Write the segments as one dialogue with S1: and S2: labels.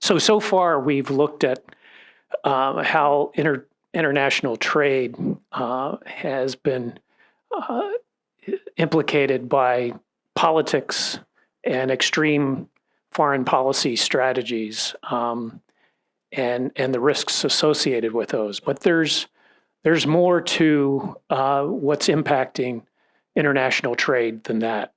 S1: So far we've looked at how international trade has been implicated by politics and extreme foreign policy strategies, and the risks associated with those. But there's more to what's impacting international trade than that.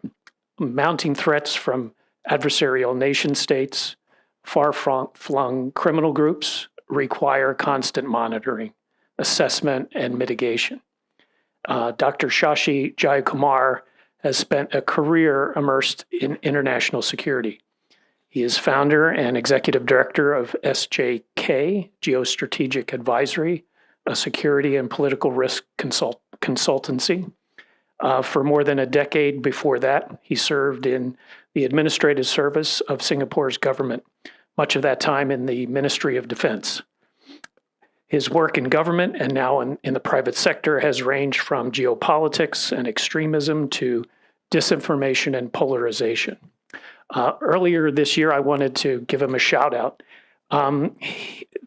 S1: Mounting threats from adversarial nation states, far-flung criminal groups require constant monitoring, assessment, and mitigation. Dr. Shashi Jayakumar has spent a career immersed in international security. He is founder and executive director of SJK Geostrategic Advisory, a security and political risk consultancy. For more than a decade before that, he served in the administrative service of Singapore's government, much of that time in the Ministry of Defense. His work in government and now in the private sector has ranged from geopolitics and extremism to disinformation and polarization. Earlier this year, I wanted to give him a shout out.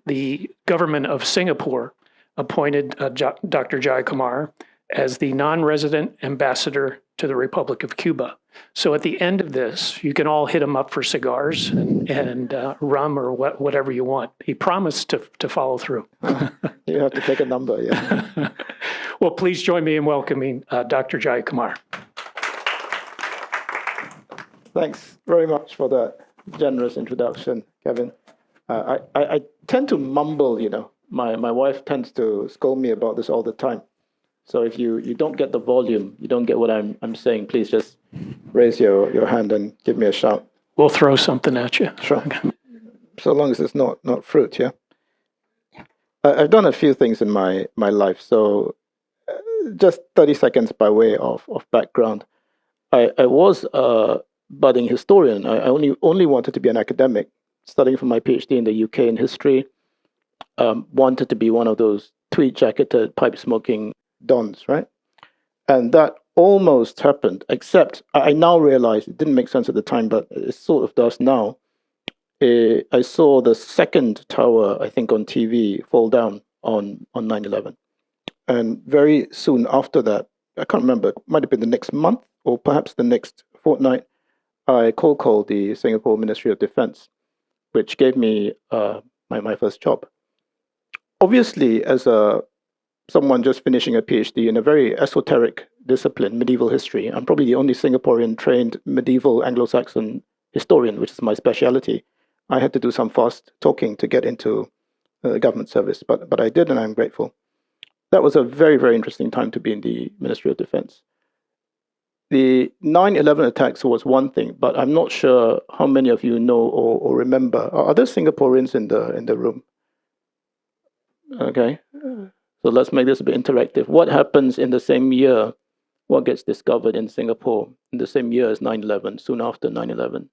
S1: The government of Singapore appointed Dr. Jayakumar as the non-resident ambassador to the Republic of Cuba. So at the end of this, you can all hit him up for cigars and rum or whatever you want. He promised to follow through.
S2: You have to take a number, yeah.
S1: Well, please join me in welcoming Dr. Jayakumar.
S2: Thanks very much for that generous introduction, Kevin. I tend to mumble, you know. My wife tends to scold me about this all the time. So if you don't get the volume, you don't get what I'm saying, please just raise your hand and give me a shout.
S1: We'll throw something at you.
S2: Sure. So long as it's not fruit, yeah? I've done a few things in my life. So just 30 seconds by way of background. I was a budding historian. I only wanted to be an academic, studying for my PhD in the UK in history. Wanted to be one of those tweed-jacketed, pipe-smoking dons, right? And that almost happened, except I now realize it didn't make sense at the time, but it sort of does now. I saw the second tower, I think, on TV fall down on 9/11. And very soon after that, I can't remember, it might have been the next month or perhaps the next fortnight, I cold called the Singapore Ministry of Defense, which gave me my first job. Obviously, as someone just finishing a PhD in a very esoteric discipline, medieval history, I'm probably the only Singaporean trained medieval Anglo-Saxon historian, which is my specialty. I had to do some fast talking to get into the government service, but I did, and I'm grateful. That was a very, very interesting time to be in the Ministry of Defense. The 9/11 attacks was one thing, but I'm not sure how many of you know or remember. Are there Singaporeans in the room? Okay. So let's make this a bit interactive. What happens in the same year? What gets discovered in Singapore in the same year as 9/11, soon after 9/11?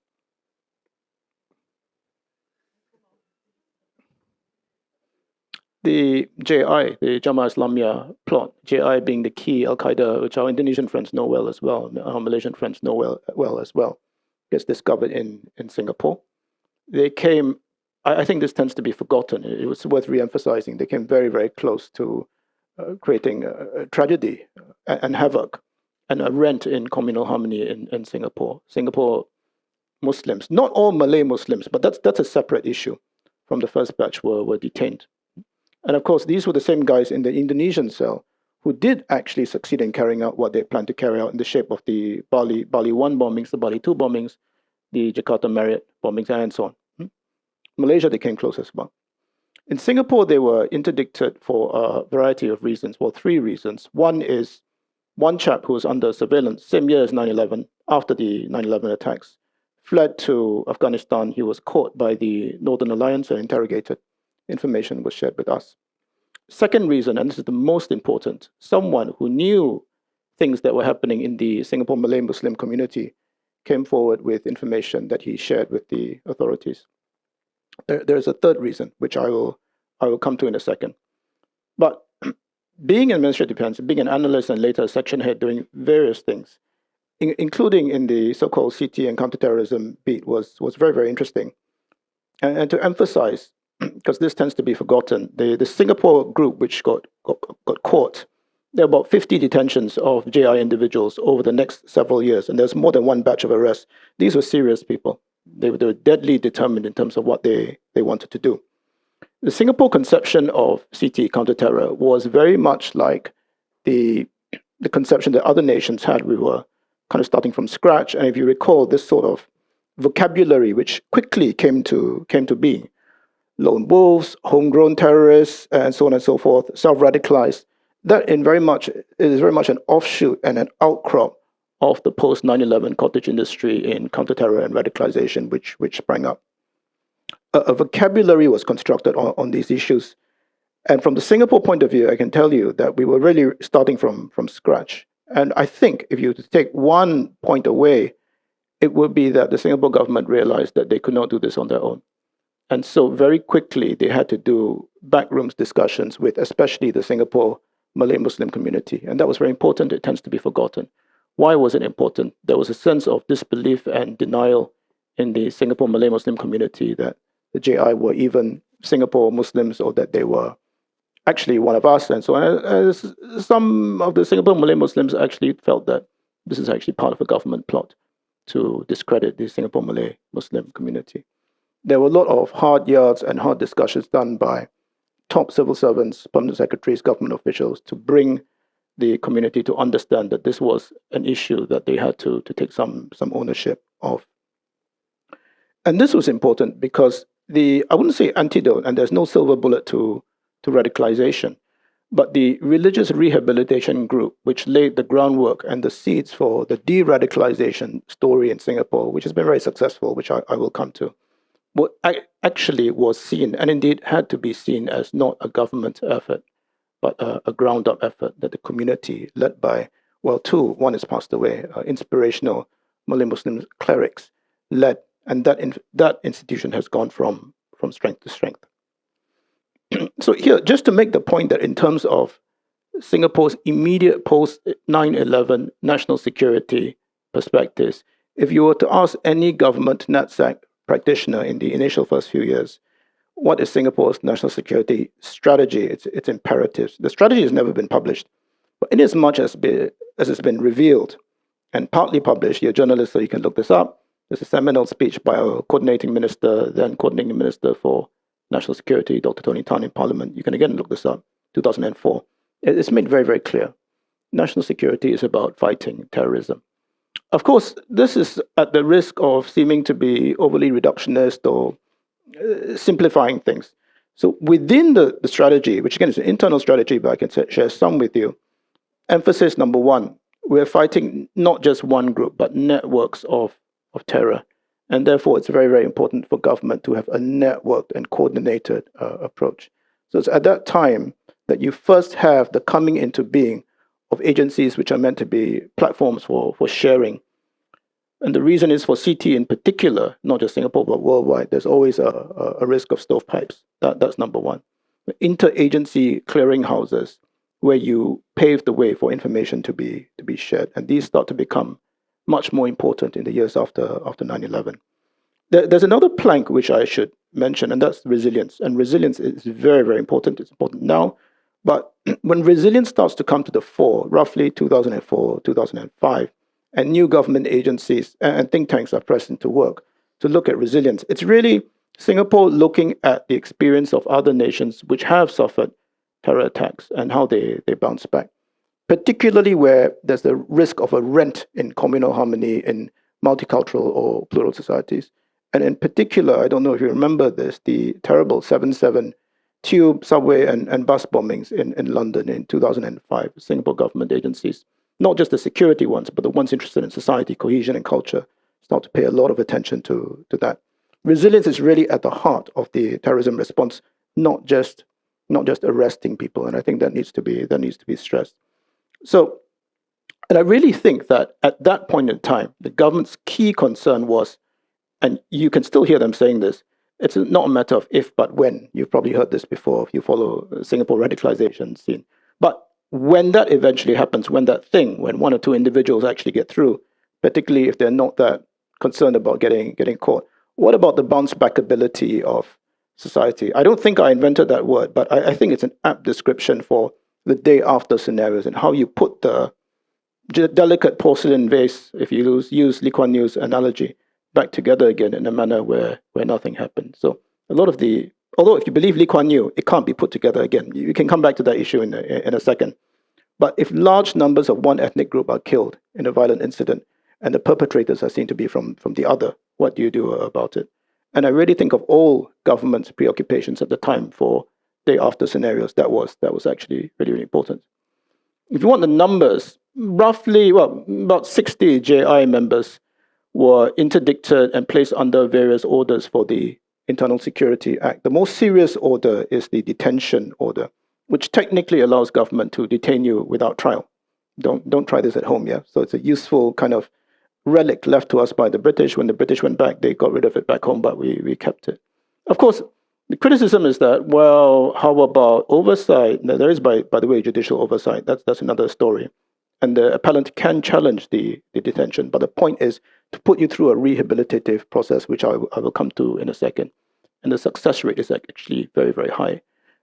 S2: The JI, the Jamaah Islamiyah plot, JI being the key Al-Qaeda, which our Indonesian friends know well as well, our Malaysian friends know well as well, gets discovered in Singapore. They came, I think this tends to be forgotten. It was worth re-emphasizing. They came very, very close to creating a tragedy and havoc and a rent in communal harmony in Singapore. Singapore Muslims, not all Malay Muslims, but that's a separate issue, from the first batch were detained. And of course, these were the same guys in the Indonesian cell who did actually succeed in carrying out what they planned to carry out in the shape of the Bali 1 bombings, the Bali 2 bombings, the Jakarta Marriott bombings, and so on. Malaysia, they came close as well. In Singapore, they were interdicted for a variety of reasons, well, 3 reasons. One is one chap who was under surveillance, same year as 9/11, after the 9/11 attacks, fled to Afghanistan. He was caught by the Northern Alliance and interrogated. Information was shared with us. Second reason, and this is the most important, someone who knew things that were happening in the Singapore Malay Muslim community came forward with information that he shared with the authorities. There's a third reason, which I will come to in a second. But being in Ministry of Defense, being an analyst and later a section head doing various things, including in the so-called CT and counterterrorism beat, was very, very interesting. And to emphasize, because this tends to be forgotten, the Singapore group, which got caught, there were about 50 detentions of JI individuals over the next several years, and there's more than one batch of arrests. These were serious people. They were deadly determined in terms of what they wanted to do. The Singapore conception of CT, counter-terror, was very much like the conception that other nations had. We were kind of starting from scratch. And if you recall, this sort of vocabulary, which quickly came to be, lone wolves, homegrown terrorists, and so on and so forth, self-radicalized, that is very much an offshoot and an outcrop of the post 9/11 cottage industry in counter-terror and radicalization, which sprang up. A vocabulary was constructed on these issues. And from the Singapore point of view, I can tell you that we were really starting from scratch. And I think if you take one point away, it would be that the Singapore government realized that they could not do this on their own. And so very quickly, they had to do backrooms discussions with especially the Singapore Malay Muslim community. And that was very important. It tends to be forgotten. Why was it important? There was a sense of disbelief and denial in the Singapore Malay Muslim community that the JI were even Singapore Muslims, or that they were actually one of us, and so on. Some of the Singapore Malay Muslims actually felt that this is actually part of a government plot to discredit the Singapore Malay Muslim community. There were a lot of hard yards and hard discussions done by top civil servants, permanent secretaries, government officials to bring the community to understand that this was an issue that they had to take some ownership of. And this was important because I wouldn't say antidote, and there's no silver bullet to radicalization, but the religious rehabilitation group, which laid the groundwork and the seeds for the de-radicalization story in Singapore, which has been very successful, which I will come to, what actually was seen, and indeed had to be seen, as not a government effort, but a ground-up effort that the community, led by, well, one has passed away, inspirational Malay Muslim clerics, led, and that institution has gone from strength to strength. So here, just to make the point that in terms of Singapore's immediate post 9/11 national security perspectives, if you were to ask any government NatSec practitioner in the initial first few years, what is Singapore's national security strategy, its imperatives? The strategy has never been published, but in as much as it's been revealed and partly published, you're a journalist, so you can look this up. There's a seminal speech by our coordinating minister for National Security, Dr. Tony Tan, in Parliament. You can again look this up, 2004. It's made very, very clear. National security is about fighting terrorism. Of course, this is at the risk of seeming to be overly reductionist or simplifying things. So within the strategy, which again is an internal strategy, but I can share some with you, emphasis number one, we're fighting not just one group, but networks of terror. And therefore, it's very, very important for government to have a networked and coordinated approach. So it's at that time that you first have the coming into being of agencies which are meant to be platforms for sharing. And the reason is for CT in particular, not just Singapore, but worldwide, there's always a risk of stovepipes. That's number one. Interagency clearinghouses where you pave the way for information to be shared. And these start to become much more important in the years after 9/11. There's another plank which I should mention, and that's resilience. And resilience is very, very important. It's important now. But when resilience starts to come to the fore, roughly 2004, 2005, and new government agencies and think tanks are pressed into work to look at resilience, it's really Singapore looking at the experience of other nations which have suffered terror attacks and how they bounce back, particularly where there's the risk of a rent in communal harmony in multicultural or plural societies. And in particular, I don't know if you remember this, the terrible 7/7 tube, subway, and bus bombings in London in 2005. Singapore government agencies, not just the security ones, but the ones interested in society, cohesion, and culture, start to pay a lot of attention to that. Resilience is really at the heart of the terrorism response, not just arresting people. And I think that needs to be stressed. So, and I really think that at that point in time, the government's key concern was, and you can still hear them saying this, it's not a matter of if, but when. You've probably heard this before if you follow Singapore radicalization scene. But when that eventually happens, when one or two individuals actually get through, particularly if they're not that concerned about getting caught, what about the bounce back ability of society? I don't think I invented that word, but I think it's an apt description for the day after scenarios and how you put the delicate porcelain vase, if you use Lee Kuan Yew's analogy, back together again in a manner where nothing happened. So a lot of although if you believe Lee Kuan Yew, it can't be put together again. You can come back to that issue in a second. But if large numbers of one ethnic group are killed in a violent incident and the perpetrators are seen to be from the other, what do you do about it? And I really think of all government's preoccupations at the time for day after scenarios, that was actually really, really important. If you want the numbers, roughly, about 60 JI members were interdicted and placed under various orders for the Internal Security Act. The most serious order is the detention order, which technically allows government to detain you without trial. Don't try this at home, yeah? So it's a useful kind of relic left to us by the British. When the British went back, they got rid of it back home, but we kept it. Of course, the criticism is that, well, how about oversight? Now, there is, by the way, judicial oversight. That's another story. And the appellant can challenge the detention. But the point is to put you through a rehabilitative process, which I will come to in a second. And the success rate is actually very, very high.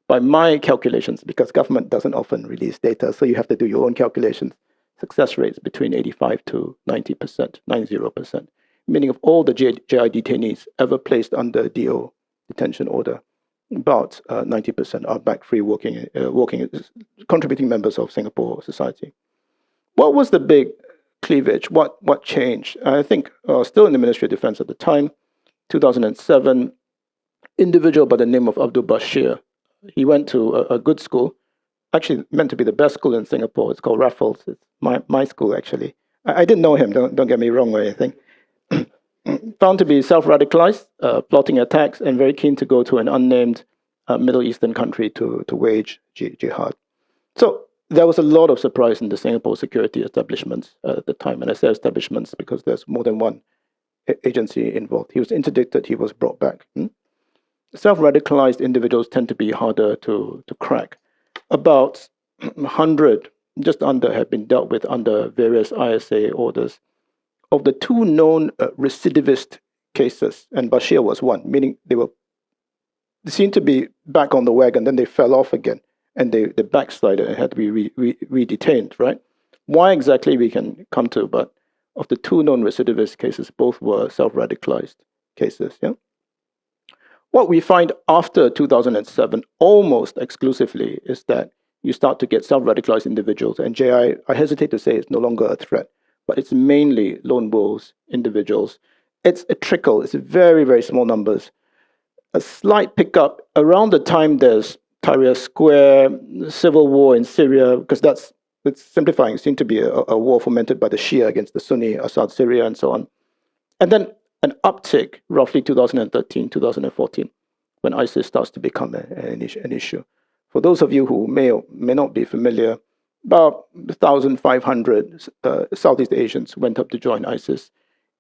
S2: By my calculations, because government doesn't often release data, so you have to do your own calculations, success rates between 85 to 90%, 90%, meaning of all the JI detainees ever placed under DO detention order, about 90% are back free working, contributing members of Singapore society. What was the big cleavage? What changed? I think still in the Ministry of Defense at the time, 2007, individual by the name of Abdul Bashir. He went to a good school, actually meant to be the best school in Singapore. It's called Raffles. It's my school, actually. I didn't know him, don't get me wrong or anything. Found to be self-radicalized, plotting attacks, and very keen to go to an unnamed Middle Eastern country to wage jihad. So there was a lot of surprise in the Singapore security establishments at the time. And I say establishments because there's more than one agency involved. He was interdicted, he was brought back. Self-radicalized individuals tend to be harder to crack. About 100, just under, have been dealt with under various ISA orders. Of the two known recidivist cases, and Bashir was one, meaning they seemed to be back on the wagon, then they fell off again, and they backslided and had to be re-detained, right? Why exactly we can come to, but of the two known recidivist cases, both were self-radicalized cases, yeah? What we find after 2007, almost exclusively, is that you start to get self-radicalized individuals, and JI, I hesitate to say it's no longer a threat, but it's mainly lone wolves, individuals. It's a trickle, it's very, very small numbers. A slight pickup around the time there's Tahrir Square, civil war in Syria, because it's simplifying, it seemed to be a war fomented by the Shia against the Sunni, Assad Syria, and so on. And then an uptick, roughly 2013, 2014, when ISIS starts to become an issue. For those of you who may or may not be familiar, about 1,500 Southeast Asians went up to join ISIS.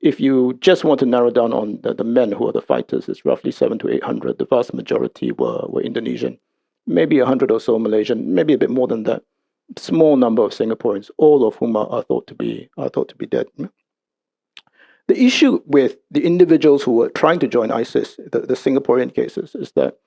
S2: If you just want to narrow down on the men who are the fighters, it's roughly 700 to 800. The vast majority were Indonesian, maybe 100 or so Malaysian, maybe a bit more than that. Small number of Singaporeans, all of whom are thought to be dead. The issue with the individuals who were trying to join ISIS, the Singaporean cases, is that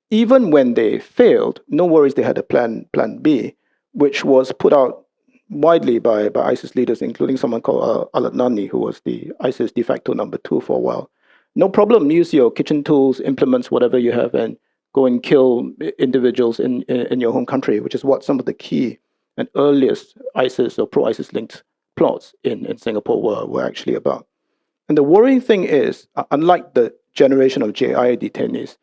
S2: even when they failed, no worries, they had a plan B, which was put out widely by ISIS leaders, including someone called Al-Adnani, who was the ISIS de facto number 2 for a while. No problem, use your kitchen tools, implements, whatever you have, and go and kill individuals in your home country, which is what some of the key and earliest ISIS or pro-ISIS linked plots in Singapore were actually about. And the worrying thing is, unlike the generation of JI detainees,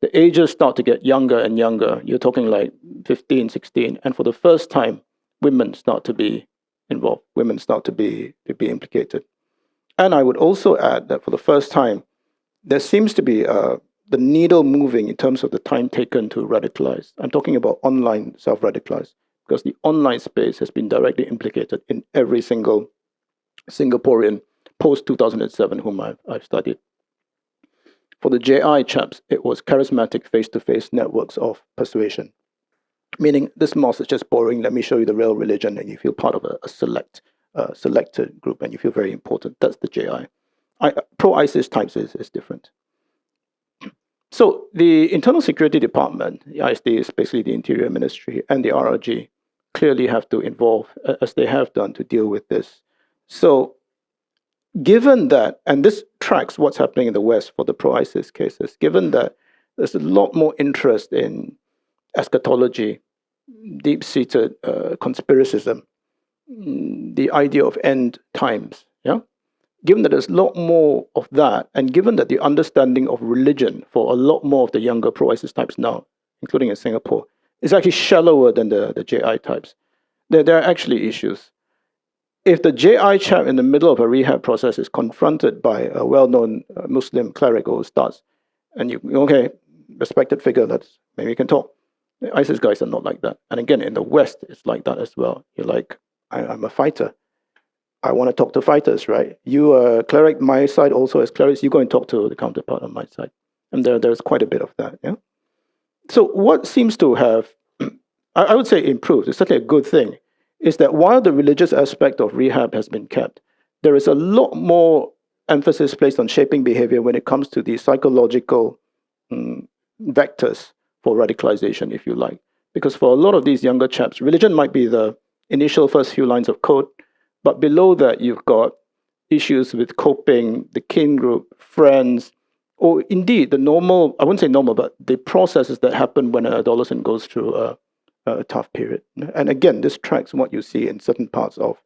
S2: the ages start to get younger and younger. You're talking like 15, 16. And for the first time, women start to be involved. Women start to be implicated. And I would also add that for the first time, there seems to be the needle moving in terms of the time taken to radicalize. I'm talking about online self-radicalize, because the online space has been directly implicated in every single Singaporean post-2007 whom I've studied. For the JI chaps, it was charismatic face-to-face networks of persuasion, meaning this mosque is just boring, let me show you the real religion, and you feel part of a selected group, and you feel very important. That's the JI. pro-ISIS types is different. So the Internal Security Department, the ISD is basically the Interior Ministry, and the RRG clearly have to involve, as they have done, to deal with this. So given that, and this tracks what's happening in the West for the pro-ISIS cases, given that there's a lot more interest in eschatology, deep-seated conspiracism, the idea of end times, yeah? Given that there's a lot more of that, and given that the understanding of religion for a lot more of the younger pro-ISIS types now, including in Singapore, is actually shallower than the JI types, there are actually issues. If the JI chap in the middle of a rehab process is confronted by a well-known Muslim cleric who starts, and okay, respected figure, maybe we can talk. The ISIS guys are not like that. And again, in the West, it's like that as well. You're like, I'm a fighter. I want to talk to fighters, right? You are a cleric, my side also as clerics, you go and talk to the counterpart on my side. And there's quite a bit of that, yeah? So what seems to have, I would say improved, it's certainly a good thing, is that while the religious aspect of rehab has been kept, there is a lot more emphasis placed on shaping behavior when it comes to the psychological vectors for radicalization, if you like. Because for a lot of these younger chaps, religion might be the initial first few lines of code, but below that, you've got issues with coping, the kin group, friends, or indeed the normal, I wouldn't say normal, but the processes that happen when an adolescent goes through a tough period. And again, this tracks what you see in certain parts of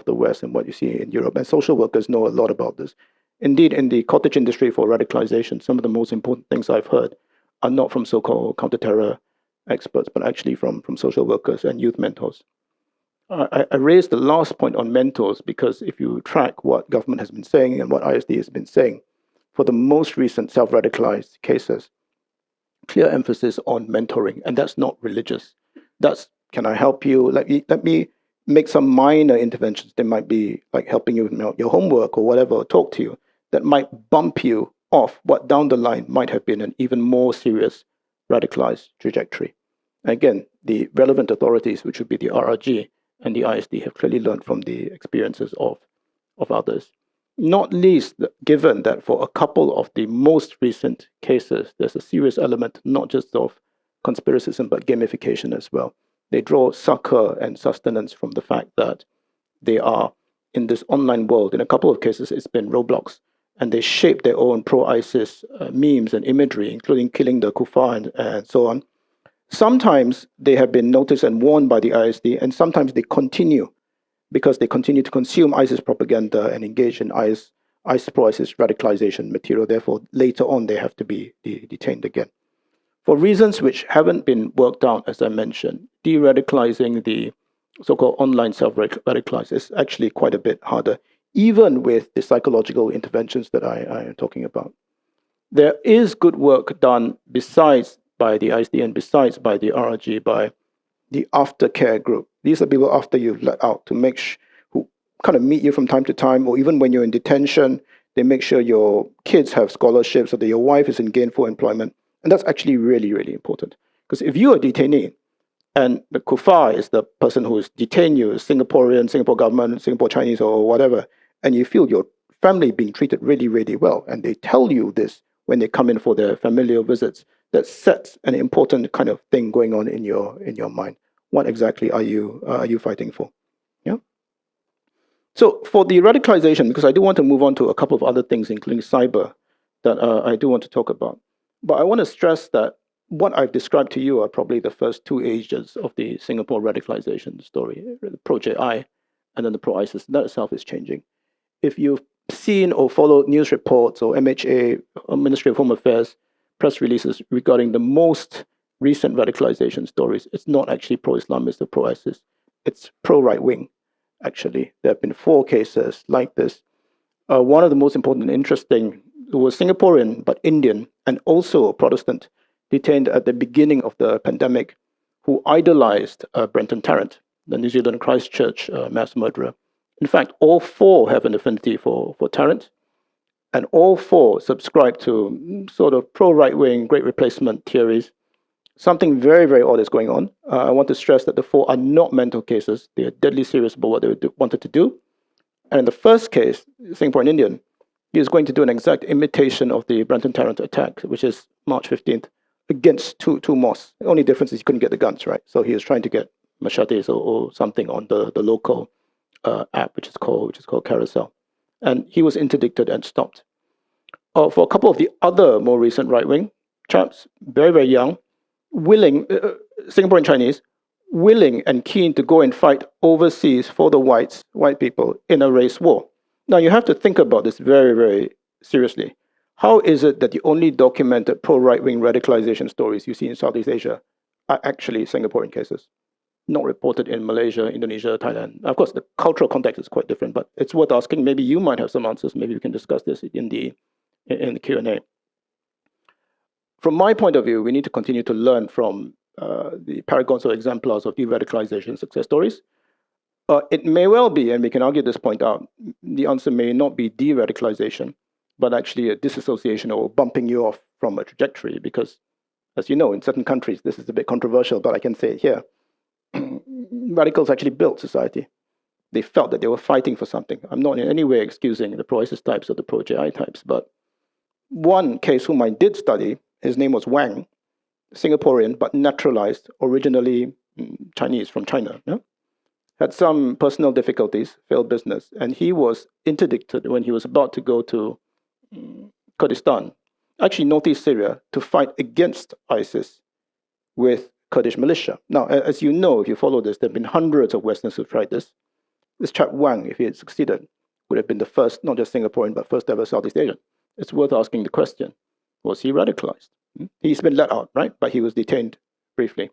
S2: the West and what you see in Europe. And social workers know a lot about this. Indeed, in the cottage industry for radicalization, some of the most important things I've heard are not from so-called counter-terror experts, but actually from social workers and youth mentors. I raised the last point on mentors because if you track what government has been saying and what ISD has been saying, for the most recent self-radicalized cases, clear emphasis on mentoring, and that's not religious. That's, can I help you? Let me make some minor interventions. They might be like helping you with your homework or whatever, or talk to you, that might bump you off what down the line might have been an even more serious radicalized trajectory. Again, the relevant authorities, which would be the RRG and the ISD, have clearly learned from the experiences of others. Not least given that for a couple of the most recent cases, there's a serious element not just of conspiracism, but gamification as well. They draw succor and sustenance from the fact that they are in this online world. In a couple of cases, it's been Roblox, and they shape their own pro-ISIS memes and imagery, including killing the kuffar and so on. Sometimes they have been noticed and warned by the ISD, and sometimes they continue because they continue to consume ISIS propaganda and engage in ISIS pro-ISIS radicalization material. Therefore, later on, they have to be detained again. For reasons which haven't been worked out, as I mentioned, de-radicalizing the so-called online self-radicalized is actually quite a bit harder, even with the psychological interventions that I am talking about. There is good work done besides by the ISD and besides by the RRG, by the aftercare group. These are people after you've let out to make who kind of meet you from time to time, or even when you're in detention, they make sure your kids have scholarships or that your wife is in gainful employment. And that's actually really, really important. Because if you're a detainee and the kuffar is the person who is detained you, Singaporean, Singapore government, Singapore Chinese or whatever, and you feel your family being treated really, really well, and they tell you this when they come in for their familial visits, that sets an important kind of thing going on in your mind. What exactly are you fighting for? Yeah. So for the radicalization, because I do want to move on to a couple of other things, including cyber, that I do want to talk about. But I want to stress that what I've described to you are probably the first two ages of the Singapore radicalization story, the pro-JI and then the pro-ISIS. That itself is changing. If you've seen or followed news reports or MHA, or Ministry of Home Affairs, press releases regarding the most recent radicalization stories, it's not actually pro-Islamist or pro-ISIS. It's pro-right-wing, actually. There have been 4 cases like this. One of the most important and interesting was Singaporean, but Indian, and also a Protestant, detained at the beginning of the pandemic, who idolized Brenton Tarrant, the New Zealand Christchurch mass murderer. In fact, all 4 have an affinity for Tarrant, and all 4 subscribe to sort of pro-right-wing Great Replacement theories. Something very, very odd is going on. I want to stress that the 4 are not mental cases. They are deadly serious about what they wanted to do. And in the first case, Singaporean Indian, he was going to do an exact imitation of the Brenton Tarrant attack, which is March 15th, against two mosques. The only difference is he couldn't get the guns, right? So he was trying to get machetes or something on the local app, which is called Carousel. And he was interdicted and stopped. For a couple of the other more recent right-wing chaps, very, very young, willing, Singaporean Chinese, willing and keen to go and fight overseas for the white people in a race war. Now, you have to think about this very, very seriously. How is it that the only documented pro-right-wing radicalization stories you see in Southeast Asia are actually Singaporean cases? Not reported in Malaysia, Indonesia, Thailand. Of course, the cultural context is quite different, but it's worth asking. Maybe you might have some answers. Maybe we can discuss this in the Q&A. From my point of view, we need to continue to learn from the paragons or exemplars of de-radicalization success stories. It may well be, and we can argue this point out, the answer may not be de-radicalization, but actually a disassociation or bumping you off from a trajectory, because, as you know, in certain countries, this is a bit controversial, but I can say it here, radicals actually built society. They felt that they were fighting for something. I'm not in any way excusing the pro-ISIS types or the pro-JI types, but one case whom I did study, his name was Wang, Singaporean, but naturalized, originally Chinese from China. Yeah? Had some personal difficulties, failed business, and he was interdicted when he was about to go to Kurdistan, actually northeast Syria, to fight against ISIS with Kurdish militia. Now, as you know, if you follow this, there have been hundreds of Westerners who've tried this. This chap Wang, if he had succeeded, would have been the first, not just Singaporean, but first ever Southeast Asian. It's worth asking the question, was he radicalized? He's been let out, right? But he was detained briefly.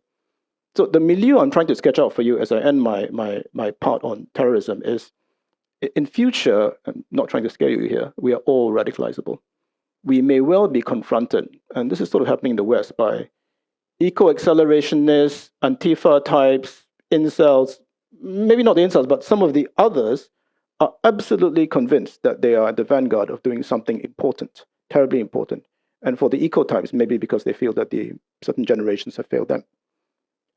S2: So the milieu I'm trying to sketch out for you as I end my part on terrorism is, in future, I'm not trying to scare you here, we are all radicalizable. We may well be confronted, and this is sort of happening in the West, by eco-accelerationists, Antifa types, incels, maybe not the incels, but some of the others are absolutely convinced that they are at the vanguard of doing something important, terribly important. And for the eco-types, maybe because they feel that the certain generations have failed them.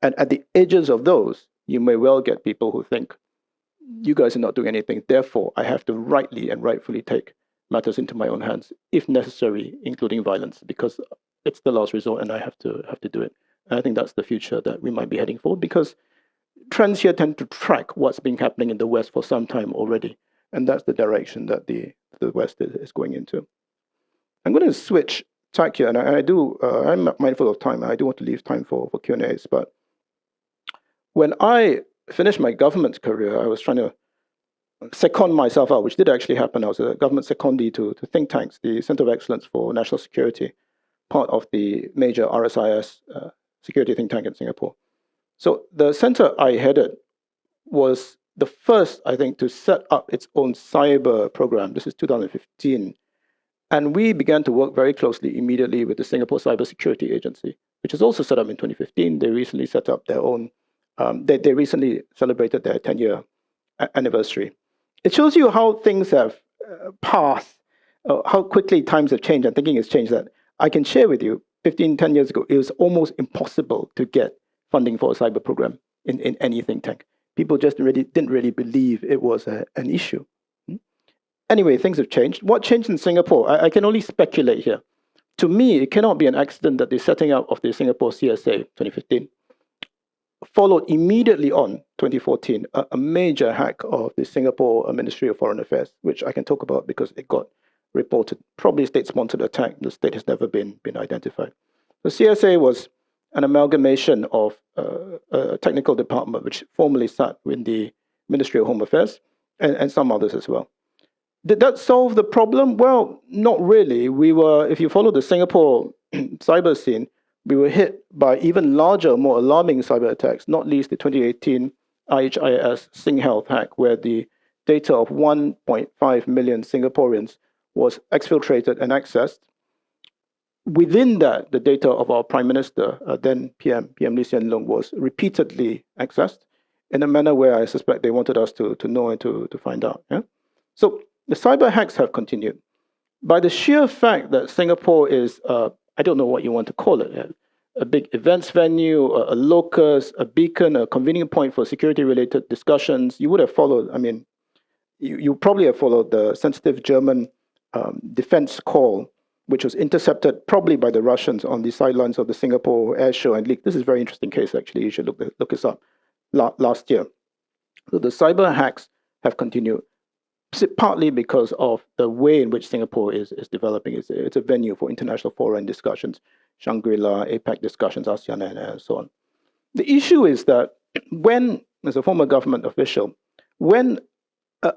S2: And at the edges of those, you may well get people who think, you guys are not doing anything, therefore I have to rightly and rightfully take matters into my own hands, if necessary, including violence, because it's the last resort and I have to do it. And I think that's the future that we might be heading for, because trends here tend to track what's been happening in the West for some time already. And that's the direction that the West is going into. I'm going to switch tack here, and I'm mindful of time. I do want to leave time for Q&As, but when I finished my government career, I was trying to second myself out, which did actually happen. I was a government secondee to think tanks, the Center of Excellence for National Security, part of the major RSIS security think tank in Singapore. So the center I headed was the first, I think, to set up its own cyber program. This is 2015. And we began to work very closely immediately with the Singapore Cybersecurity Agency, which was also set up in 2015. They recently set up their own, they recently celebrated their 10-year anniversary. It shows you how things have passed, how quickly times have changed and thinking has changed, that I can share with you, 10 years ago, it was almost impossible to get funding for a cyber program in any think tank. People just didn't really believe it was an issue. Anyway, things have changed. What changed in Singapore? I can only speculate here. To me, it cannot be an accident that the setting up of the Singapore CSA 2015 followed immediately on 2014 a major hack of the Singapore Ministry of Foreign Affairs, which I can talk about because it got reported, probably a state-sponsored attack. The state has never been identified. The CSA was an amalgamation of a technical department which formerly sat in the Ministry of Home Affairs and some others as well. Did that solve the problem? Well, not really. We were, if you follow the Singapore cyber scene, we were hit by even larger, more alarming cyber attacks, not least the 2018 IHIS Sing Health hack, where the data of 1.5 million Singaporeans was exfiltrated and accessed. Within that, the data of our Prime Minister, then PM Lee Hsien Loong, was repeatedly accessed in a manner where I suspect they wanted us to know and to find out. Yeah? So the cyber hacks have continued. By the sheer fact that Singapore is, I don't know what you want to call it, a big events venue, a locus, a beacon, a convening point for security-related discussions, you would have followed, I mean, you probably have followed the sensitive German defense call, which was intercepted probably by the Russians on the sidelines of the Singapore Air Show and leaked. This is a very interesting case, actually. You should look this up last year. So the cyber hacks have continued, partly because of the way in which Singapore is developing. It's a venue for international foreign discussions, Shangri-La, APEC discussions, ASEAN, and so on. The issue is that when, as a former government official, when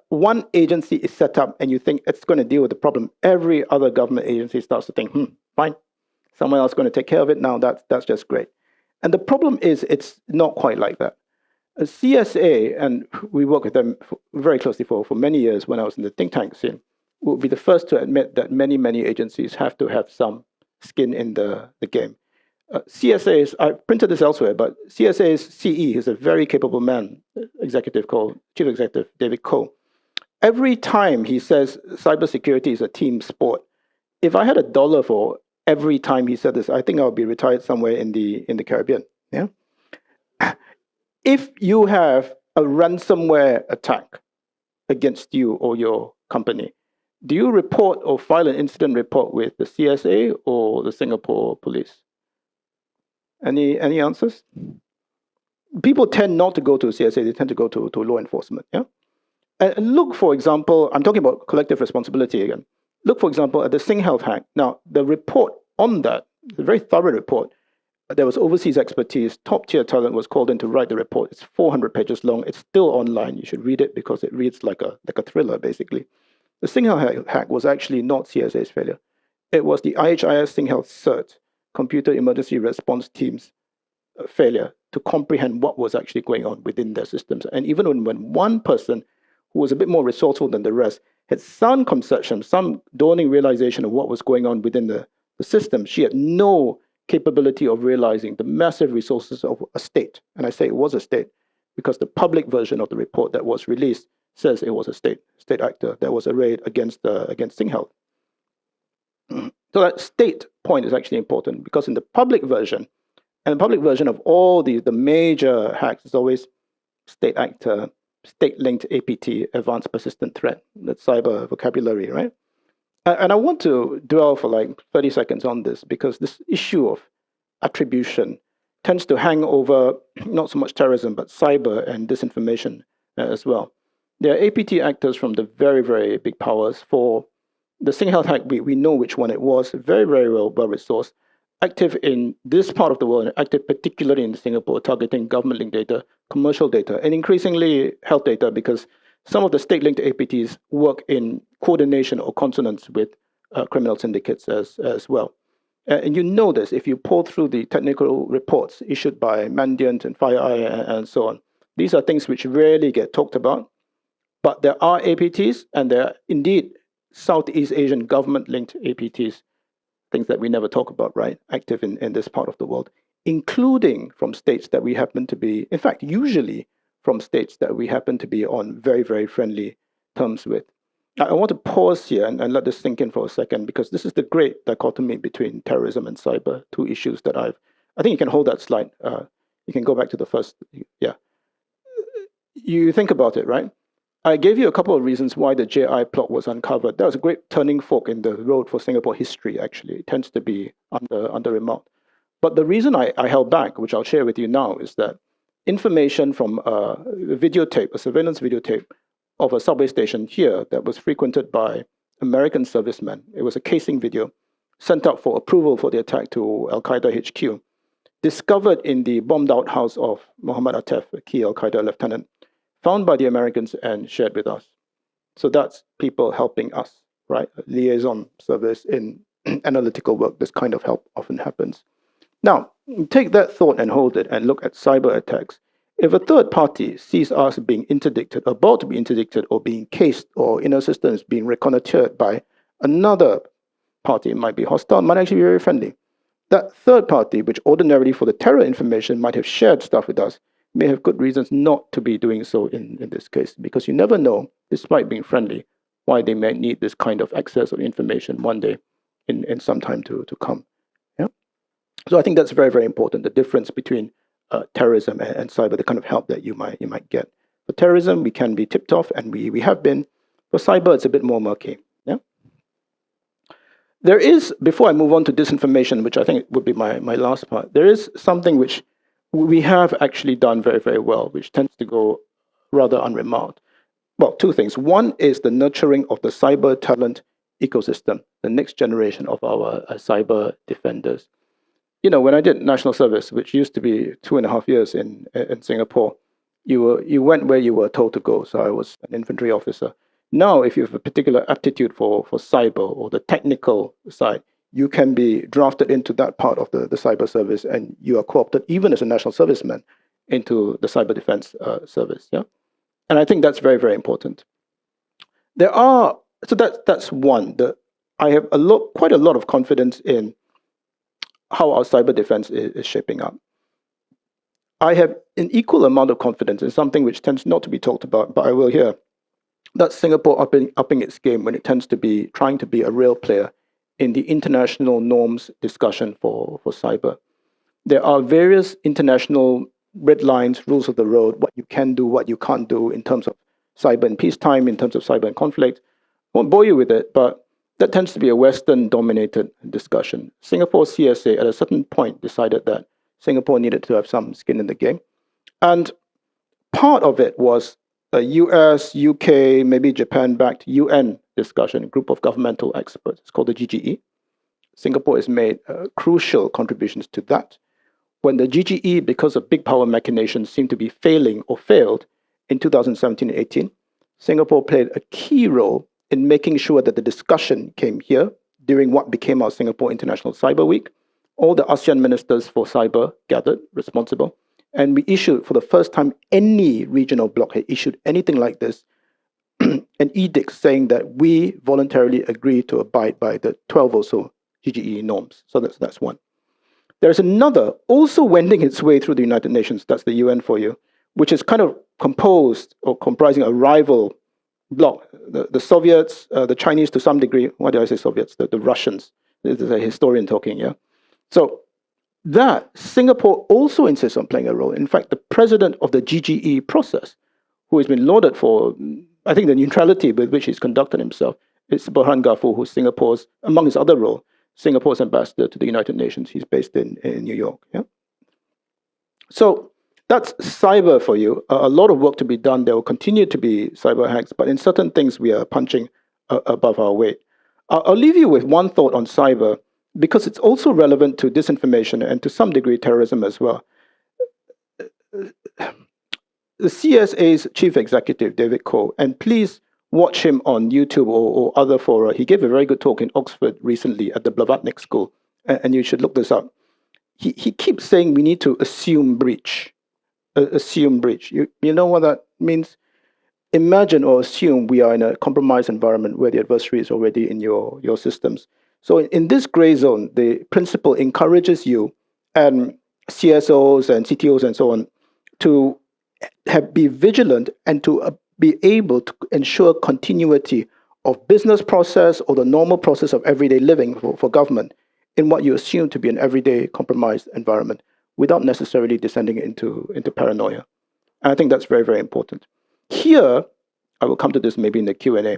S2: one agency is set up and you think it's going to deal with the problem, every other government agency starts to think, fine, someone else is going to take care of it now, that's just great. And the problem is it's not quite like that. A CSA, and we work with them very closely for many years when I was in the think tank scene, will be the first to admit that many agencies have to have some skin in the game. CSA's, I printed this elsewhere, but CSA's CE is a very capable man, Chief Executive David Koh. Every time he says cybersecurity is a team sport, if I had $1 for every time he said this, I think I'll be retired somewhere in the Caribbean. Yeah. If you have a ransomware attack against you or your company, do you report or file an incident report with the CSA or the Singapore police? Any answers? People tend not to go to CSA, they tend to go to law enforcement. Yeah. And look, for example, I'm talking about collective responsibility again. Look, for example, at the SingHealth hack. Now, the report on that, a very thorough report, there was overseas expertise, top-tier talent was called in to write the report. It's 400 pages long. It's still online. You should read it because it reads like a thriller, basically. The SingHealth hack was actually not CSA's failure. It was the IHIS SingHealth CERT, Computer Emergency Response Team's failure to comprehend what was actually going on within their systems. And even when one person who was a bit more resourceful than the rest had some conception, some dawning realization of what was going on within the system, she had no capability of realizing the massive resources of a state. And I say it was a state because the public version of the report that was released says it was a state actor that was arrayed against SingHealth. So that state point is actually important because in the public version, and the public version of all the major hacks is always state actor, state-linked APT, advanced persistent threat, that's cyber vocabulary, right? And I want to dwell for like 30 seconds on this because this issue of attribution tends to hang over not so much terrorism, but cyber and disinformation as well. There are APT actors from the very big powers. For the SingHealth hack, we know which one it was, very well resourced, active in this part of the world, and active particularly in Singapore, targeting government-linked data, commercial data, and increasingly health data because some of the state-linked APTs work in coordination or consonance with criminal syndicates as well. And you know this if you pull through the technical reports issued by Mandiant and FireEye and so on. These are things which rarely get talked about, but there are APTs, and there are indeed Southeast Asian government-linked APTs, things that we never talk about, right? Active in this part of the world, including from states that we happen to be, in fact, usually from states that we happen to be on very friendly terms with. I want to pause here and let this sink in for a second because this is the great dichotomy between terrorism and cyber, two issues that I think you can hold that slide. You can go back to the first, yeah. You think about it, right? I gave you a couple of reasons why the JI plot was uncovered. That was a great turning fork in the road for Singapore history, actually. It tends to be under remarked. But the reason I held back, which I'll share with you now, is that information from a videotape, a surveillance videotape of a subway station here that was frequented by American servicemen. It was a casing video sent out for approval for the attack to Al-Qaeda HQ, discovered in the bombed out house of Mohammed Atef, a key Al-Qaeda lieutenant, found by the Americans and shared with us. So that's people helping us, right? Liaison service in analytical work, this kind of help often happens. Now, take that thought and hold it and look at cyber attacks. If a third party sees us being interdicted, about to be interdicted, or being cased, or inner systems being reconnoitered by another party, it might be hostile, might actually be very friendly. That third party, which ordinarily for the terror information might have shared stuff with us, may have good reasons not to be doing so in this case, because you never know, despite being friendly, why they may need this kind of access or information one day in some time to come. Yeah? So I think that's very important, the difference between terrorism and cyber, the kind of help that you might get. For terrorism, we can be tipped off, and we have been. For cyber, it's a bit more murky. Yeah. There is, before I move on to disinformation, which I think would be my last part, there is something which we have actually done very, very well, which tends to go rather unremarked. Well, two things. One is the nurturing of the cyber talent ecosystem, the next generation of our cyber defenders. You know, when I did national service, which used to be 2.5 years in Singapore, you went where you were told to go. So I was an infantry officer. Now, if you have a particular aptitude for cyber or the technical side, you can be drafted into that part of the cyber service, and you are co-opted, even as a national serviceman, into the cyber defense service. Yeah, and I think that's very, very important. So that's one. I have quite a lot of confidence in how our cyber defense is shaping up. I have an equal amount of confidence in something which tends not to be talked about, but I will here. That's Singapore upping its game when it tends to be trying to be a real player in the international norms discussion for cyber. There are various international red lines, rules of the road, what you can do, what you can't do in terms of cyber in peacetime, in terms of cyber in conflict. I won't bore you with it, but that tends to be a Western-dominated discussion. Singapore CSA at a certain point decided that Singapore needed to have some skin in the game. And part of it was a US, UK, maybe Japan-backed UN discussion, group of governmental experts. It's called the GGE. Singapore has made crucial contributions to that. When the GGE, because of big power machinations, seemed to be failing or failed in 2017 and 18, Singapore played a key role in making sure that the discussion came here during what became our Singapore International Cyber Week. All the ASEAN ministers for cyber gathered, responsible, and we issued, for the first time, any regional bloc had issued anything like this, an edict saying that we voluntarily agree to abide by the 12 or so GGE norms. So that's one. There's another also wending its way through the United Nations, that's the UN for you, which is kind of composed or comprising a rival bloc. The Soviets, the Chinese to some degree, why do I say Soviets? The Russians. This is a historian talking, yeah? So that Singapore also insists on playing a role. In fact, the president of the GGE process, who has been lauded for, I think, the neutrality with which he's conducted himself, is Burhan Ghaffur, who's Singapore's, among his other role, Singapore's ambassador to the United Nations. He's based in New York. Yeah. So that's cyber for you. A lot of work to be done. There will continue to be cyber hacks, but in certain things we are punching above our weight. I'll leave you with one thought on cyber, because it's also relevant to disinformation and to some degree terrorism as well. The CSA's chief executive, David Koh, and please watch him on YouTube or other fora. He gave a very good talk in Oxford recently at the Blavatnik School, and you should look this up. He keeps saying we need to assume breach. Assume breach. You know what that means? Imagine or assume we are in a compromised environment where the adversary is already in your systems. So in this gray zone, the principle encourages you and CSOs and CTOs and so on to be vigilant and to be able to ensure continuity of business process or the normal process of everyday living for government in what you assume to be an everyday compromised environment without necessarily descending into paranoia. And I think that's very, very important. Here, I will come to this maybe in the Q&A.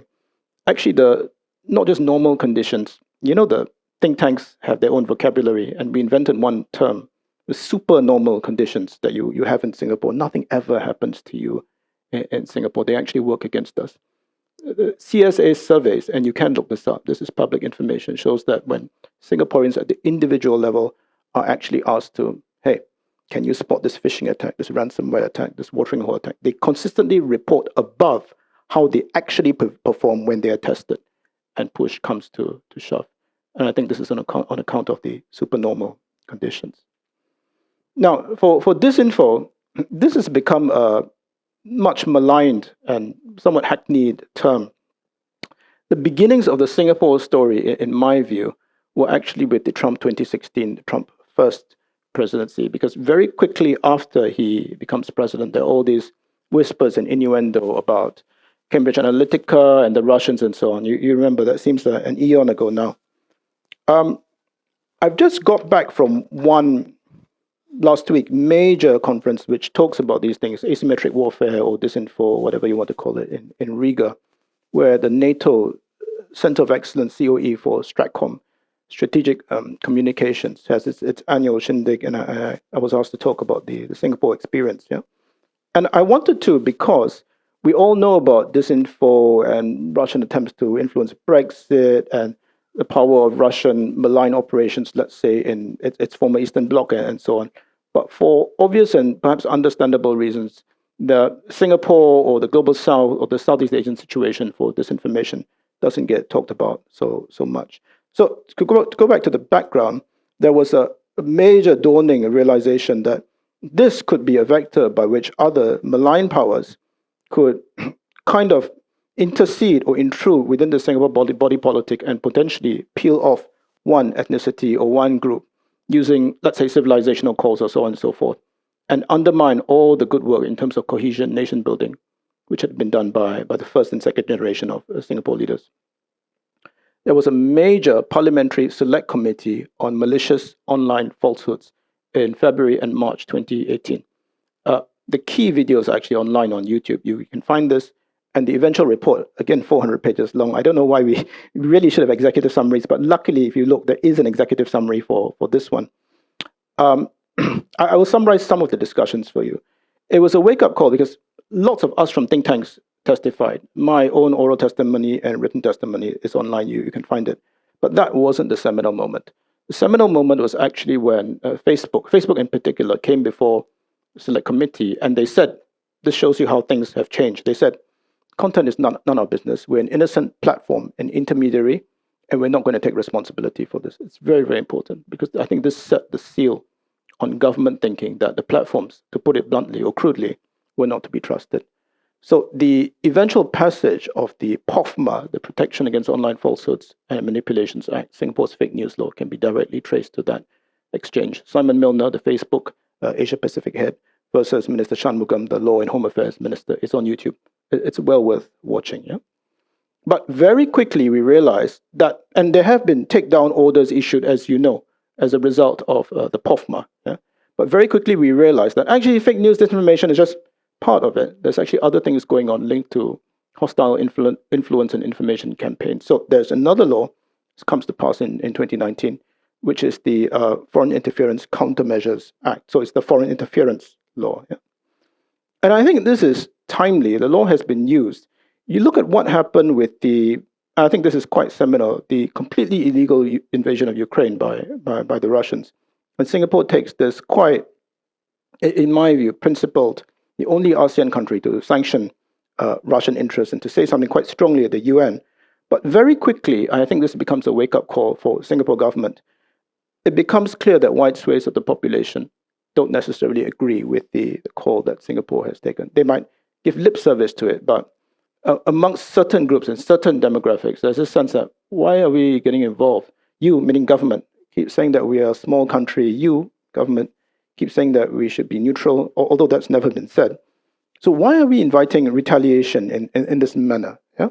S2: Actually, not just normal conditions. You know, the think tanks have their own vocabulary, and we invented one term, the super normal conditions that you have in Singapore. Nothing ever happens to you in Singapore. They actually work against us. The CSA surveys, and you can look this up, this is public information, shows that when Singaporeans at the individual level are actually asked to, hey, can you spot this phishing attack, this ransomware attack, this watering hole attack? They consistently report above how they actually perform when they are tested and push comes to shove. And I think this is on account of the supernormal conditions. Now, for disinfo, this has become a much maligned and somewhat hackneyed term. The beginnings of the Singapore story, in my view, were actually with the Trump 2016, the Trump first presidency, because very quickly after he becomes president, there are all these whispers and innuendo about Cambridge Analytica and the Russians and so on. You remember, that seems an eon ago now. I've just got back from one last week major conference which talks about these things, asymmetric warfare or disinfo, whatever you want to call it, in Riga, where the NATO Center of Excellence, COE for Stratcom, Strategic Communications has its annual shindig, and I was asked to talk about the Singapore experience. Yeah, and I wanted to because we all know about disinfo and Russian attempts to influence Brexit and the power of Russian malign operations, let's say, in its former Eastern Bloc and so on. But for obvious and perhaps understandable reasons, the Singapore or the Global South or the Southeast Asian situation for disinformation doesn't get talked about so much. So to go back to the background, there was a major dawning realization that this could be a vector by which other malign powers could kind of intercede or intrude within the Singapore body politic and potentially peel off one ethnicity or one group using, let's say, civilizational calls or so on and so forth, and undermine all the good work in terms of cohesion, nation building, which had been done by the first and second generation of Singapore leaders. There was a major parliamentary select committee on malicious online falsehoods in February and March 2018. The key videos are actually online on YouTube. You can find this. And the eventual report, again, 400 pages long. I don't know why we really should have executive summaries, but luckily, if you look, there is an executive summary for this one. I will summarize some of the discussions for you. It was a wake-up call because lots of us from think tanks testified. My own oral testimony and written testimony is online. You can find it. But that wasn't the seminal moment. The seminal moment was actually when Facebook in particular, came before the select committee, and they said, this shows you how things have changed. They said, content is none of our business. We're an innocent platform, an intermediary, and we're not going to take responsibility for this. It's very, very important because I think this set the seal on government thinking that the platforms, to put it bluntly or crudely, were not to be trusted. So the eventual passage of the POFMA, the Protection Against Online Falsehoods and Manipulations Act, Singapore's fake news law, can be directly traced to that exchange. Simon Milner, the Facebook Asia Pacific head, versus Minister Shanmugam, the Law and Home Affairs Minister, is on YouTube. It's well worth watching. Yeah. But very quickly we realized that, and there have been takedown orders issued, as you know, as a result of the POFMA. Yeah? But very quickly we realized that actually fake news disinformation is just part of it. There's actually other things going on linked to hostile influence and information campaigns. So there's another law that comes to pass in 2019, which is the Foreign Interference Countermeasures Act. So it's the Foreign Interference Law. Yeah? And I think this is timely. The law has been used. You look at what happened with I think this is quite seminal, the completely illegal invasion of Ukraine by the Russians. And Singapore takes this quite, in my view, principled, the only ASEAN country to sanction Russian interests and to say something quite strongly at the UN. But very quickly, I think this becomes a wake-up call for Singapore government. It becomes clear that wide swathes of the population don't necessarily agree with the call that Singapore has taken. They might give lip service to it, but amongst certain groups and certain demographics, there's a sense that why are we getting involved? You, meaning government, keep saying that we are a small country. You, government, keep saying that we should be neutral, although that's never been said. So why are we inviting retaliation in this manner? Yeah.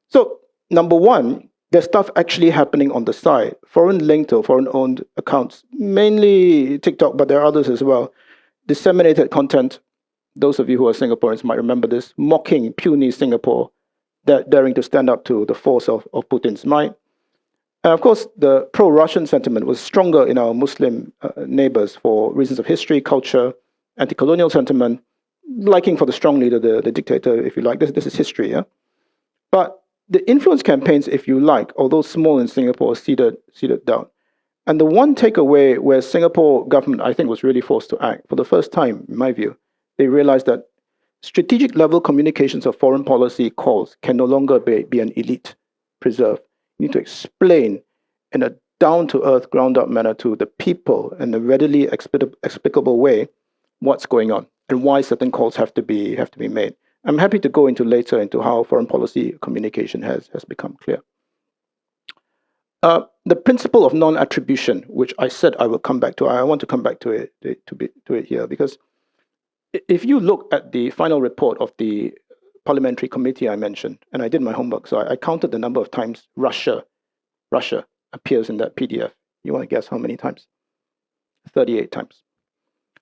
S2: So number one, there's stuff actually happening on the side, foreign-linked or foreign-owned accounts, mainly TikTok, but there are others as well, disseminated content. Those of you who are Singaporeans might remember this, mocking puny Singapore, daring to stand up to the force of Putin's might. And of course, the pro-Russian sentiment was stronger in our Muslim neighbors for reasons of history, culture, anti-colonial sentiment, liking for the strong leader, the dictator, if you like. This is history, yeah? But the influence campaigns, if you like, although small in Singapore, seeded down. And the one takeaway where Singapore government, I think, was really forced to act, for the first time, in my view, they realized that strategic level communications of foreign policy calls can no longer be an elite preserve. You need to explain in a down-to-earth, ground-up manner to the people in a readily explicable way what's going on and why certain calls have to be made. I'm happy to go later into how foreign policy communication has become clear. The principle of non-attribution, which I said I will come back to, I want to come back to it here, because if you look at the final report of the parliamentary committee I mentioned, and I did my homework, so I counted the number of times Russia appears in that PDF. You want to guess how many times? 38 times.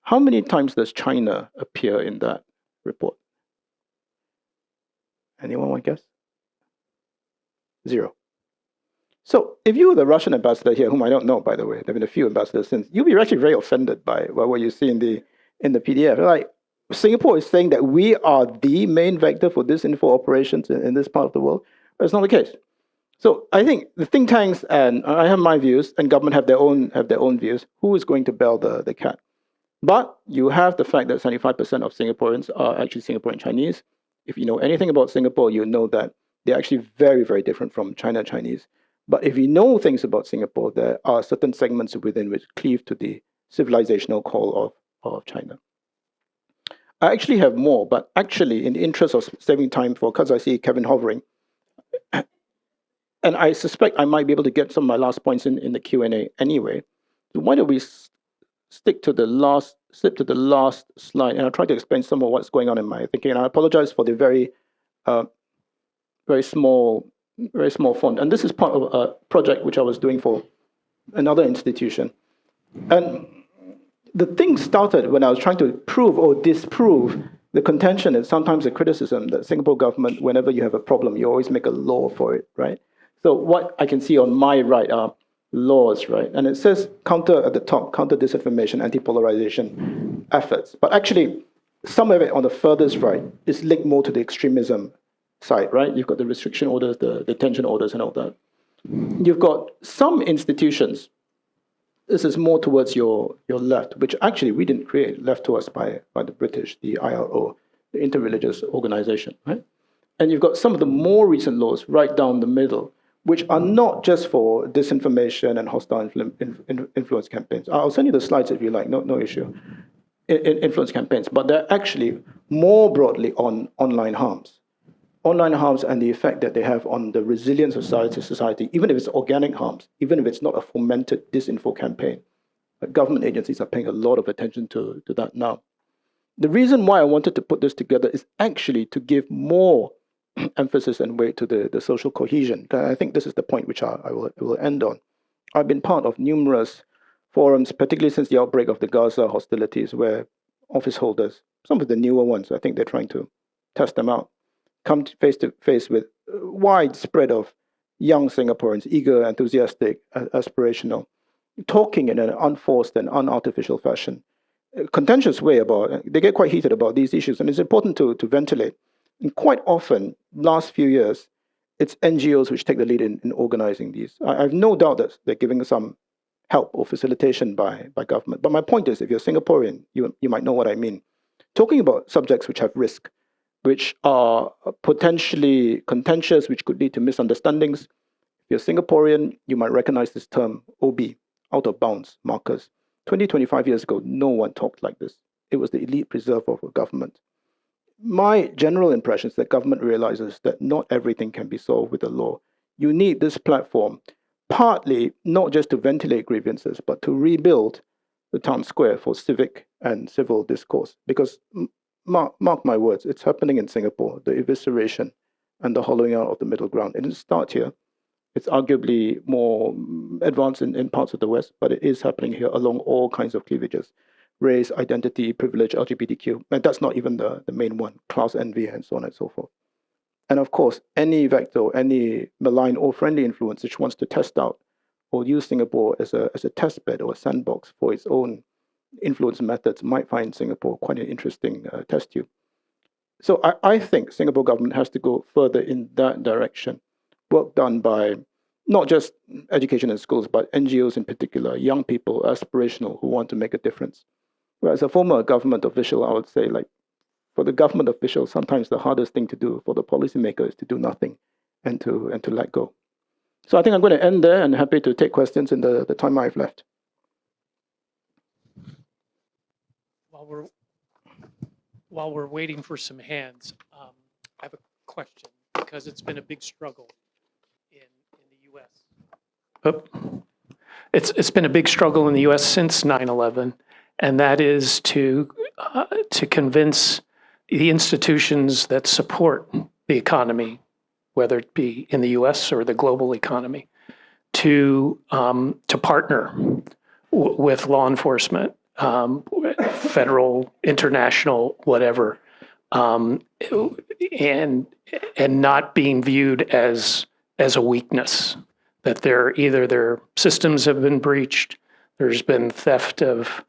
S2: How many times does China appear in that report? Anyone want to guess? 0. So if you were the Russian ambassador here, whom I don't know, by the way, there have been a few ambassadors since, you'll be actually very offended by what you see in the PDF. Like, Singapore is saying that we are the main vector for disinfo operations in this part of the world. That's not the case. So I think the think tanks, and I have my views, and government have their own views. Who is going to bail the cat? But you have the fact that 75% of Singaporeans are actually Singaporean Chinese. If you know anything about Singapore, you know that they're actually very, very different from China Chinese. But if you know things about Singapore, there are certain segments within which cleave to the civilizational call of China. I actually have more, but actually, in the interest of saving time, because I see Kevin hovering, and I suspect I might be able to get some of my last points in the Q&A anyway. So why don't we slip to the last slide, and I'll try to explain some of what's going on in my thinking. And I apologize for the very small font. And this is part of a project which I was doing for another institution. And the thing started when I was trying to prove or disprove the contention and sometimes the criticism that Singapore government, whenever you have a problem, you always make a law for it, right? So what I can see on my right are laws, right? And it says counter at the top, counter disinformation, anti-polarization efforts. But actually, some of it on the furthest right is linked more to the extremism side, right? You've got the restriction orders, the detention orders, and all that. You've got some institutions. This is more towards your left, which actually we didn't create, left to us by the British, the IRO, the Interreligious Organization, right? And you've got some of the more recent laws right down the middle, which are not just for disinformation and hostile influence campaigns. I'll send you the slides if you like, no issue. Influence campaigns, but they're actually more broadly on online harms. Online harms and the effect that they have on the resilience of society, even if it's organic harms, even if it's not a fomented disinfo campaign. But government agencies are paying a lot of attention to that now. The reason why I wanted to put this together is actually to give more emphasis and weight to the social cohesion. I think this is the point which I will end on. I've been part of numerous forums, particularly since the outbreak of the Gaza hostilities, where office holders, some of the newer ones, I think they're trying to test them out, come face to face with a wide spread of young Singaporeans, eager, enthusiastic, aspirational, talking in an unforced and unartificial fashion, a contentious way they get quite heated about these issues, and it's important to ventilate. And quite often, last few years, it's NGOs which take the lead in organizing these. I have no doubt that they're giving some help or facilitation by government. But my point is, if you're Singaporean, you might know what I mean. Talking about subjects which have risk, which are potentially contentious, which could lead to misunderstandings. If you're Singaporean, you might recognize this term, OB, out of bounds markers. 20, 25 years ago, no one talked like this. It was the elite preserver of a government. My general impression is that government realizes that not everything can be solved with the law. You need this platform, partly not just to ventilate grievances, but to rebuild the town square for civic and civil discourse. Because mark my words, it's happening in Singapore, the evisceration and the hollowing out of the middle ground. It didn't start here. It's arguably more advanced in parts of the West, but it is happening here along all kinds of cleavages. Race, identity, privilege, LGBTQ. And that's not even the main one, class envy, and so on and so forth. And of course, any vector, any malign or friendly influence which wants to test out or use Singapore as a test bed or a sandbox for its own influence methods might find Singapore quite an interesting test tube. So I think Singapore government has to go further in that direction. Work done by not just education in schools, but NGOs in particular, young people, aspirational, who want to make a difference. Well, as a former government official, I would say, like, for the government official, sometimes the hardest thing to do for the policymaker is to do nothing and to let go. So I think I'm going to end there and happy to take questions in the time I've left.
S1: While we're waiting for some hands, I have a question because it's been a big struggle in the U.S. It's been a big struggle in the U.S. since 9/11, and that is to convince the institutions that support the economy, whether it be in the U.S. or the global economy, to partner with law enforcement, federal, international, whatever, and not being viewed as a weakness. that either their systems have been breached, there's been theft of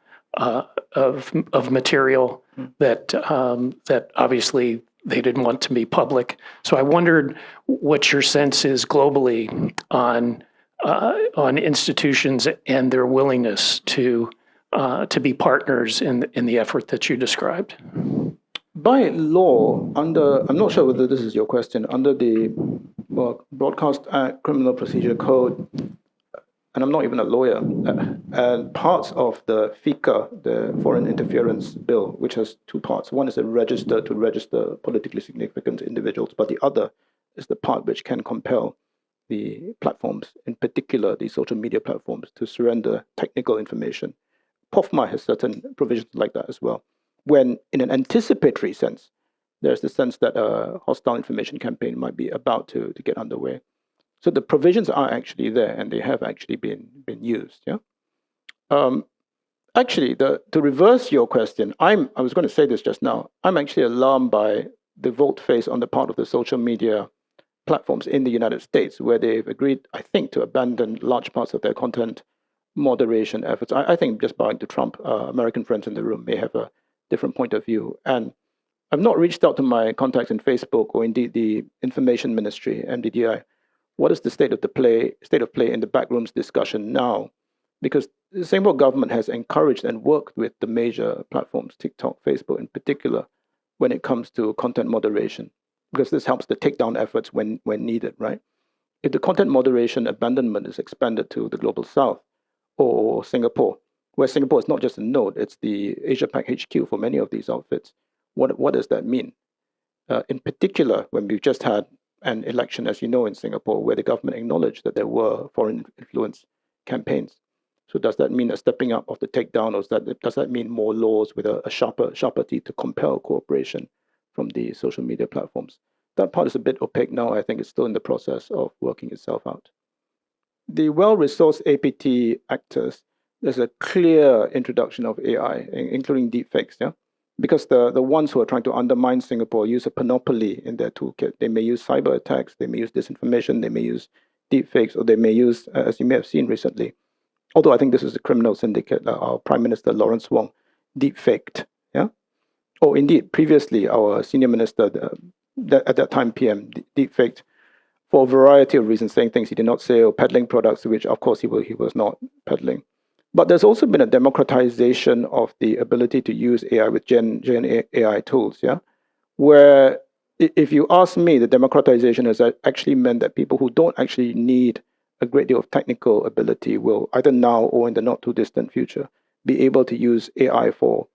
S1: material that obviously they didn't want to be public. So I wondered what your sense is globally on institutions and their willingness to be partners in the effort that you described.
S2: By law, I'm not sure whether this is your question, under the Broadcast Act, Criminal Procedure Code, and I'm not even a lawyer, and parts of the FICA, the Foreign Interference Bill, which has two parts. One is a register to register politically significant individuals, but the other is the part which can compel the platforms, in particular the social media platforms, to surrender technical information. POFMA has certain provisions like that as well. When, in an anticipatory sense, there's the sense that a hostile information campaign might be about to get underway. So the provisions are actually there, and they have actually been used. Yeah. Actually, to reverse your question, I was going to say this just now. I'm actually alarmed by the volte-face on the part of the social media platforms in the United States, where they've agreed, I think, to abandon large parts of their content moderation efforts. I think, just bowing to Trump, American friends in the room may have a different point of view. And I've not reached out to my contacts in Facebook or indeed the Information Ministry, MDDI. What is the state of play in the backrooms discussion now? Because the Singapore government has encouraged and worked with the major platforms, TikTok, Facebook in particular, when it comes to content moderation, because this helps the takedown efforts when needed, right? If the content moderation abandonment is expanded to the Global South or Singapore, where Singapore is not just a node, it's the Asia Pac HQ for many of these outfits, what does that mean? In particular, when we've just had an election, as you know, in Singapore, where the government acknowledged that there were foreign influence campaigns. So does that mean a stepping up of the takedown, or does that mean more laws with a sharper teeth to compel cooperation from the social media platforms? That part is a bit opaque now. I think it's still in the process of working itself out. The well-resourced APT actors, there's a clear introduction of AI, including deepfakes, yeah? Because the ones who are trying to undermine Singapore use a panoply in their toolkit. They may use cyber attacks, they may use disinformation, they may use deepfakes, or they may use, as you may have seen recently, although I think this is a criminal syndicate, our Prime Minister Lawrence Wong deepfaked, yeah? Or indeed, previously, our senior minister, at that time PM, deepfaked for a variety of reasons, saying things he did not say, or peddling products, which of course he was not peddling. But there's also been a democratization of the ability to use AI with Gen AI tools, yeah? Where, if you ask me, the democratization has actually meant that people who don't actually need a great deal of technical ability will, either now or in the not too distant future, be able to use AI for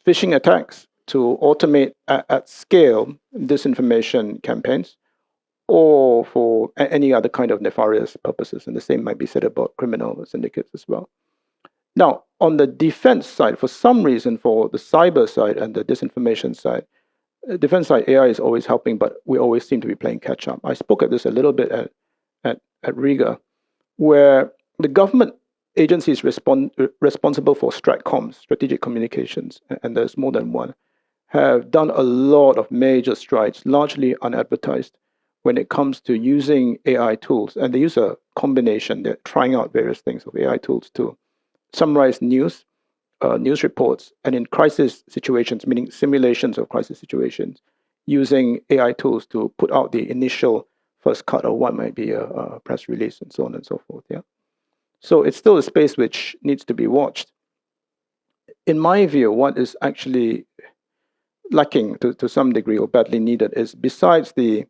S2: phishing attacks, to automate at scale disinformation campaigns, or for any other kind of nefarious purposes. And the same might be said about criminal syndicates as well. Now, on the defense side, for some reason, for the cyber side and the disinformation side, defense side AI is always helping, but we always seem to be playing catch up. I spoke at this a little bit at Riga, where the government agencies responsible for STRATCOMs, strategic communications, and there's more than one, have done a lot of major strides, largely unadvertised, when it comes to using AI tools. And they use a combination, they're trying out various things of AI tools to summarize news reports, and in crisis situations, meaning simulations of crisis situations, using AI tools to put out the initial first cut of what might be a press release, and so on and so forth. Yeah. So it's still a space which needs to be watched. In my view, what is actually lacking to some degree, or badly needed, is, besides the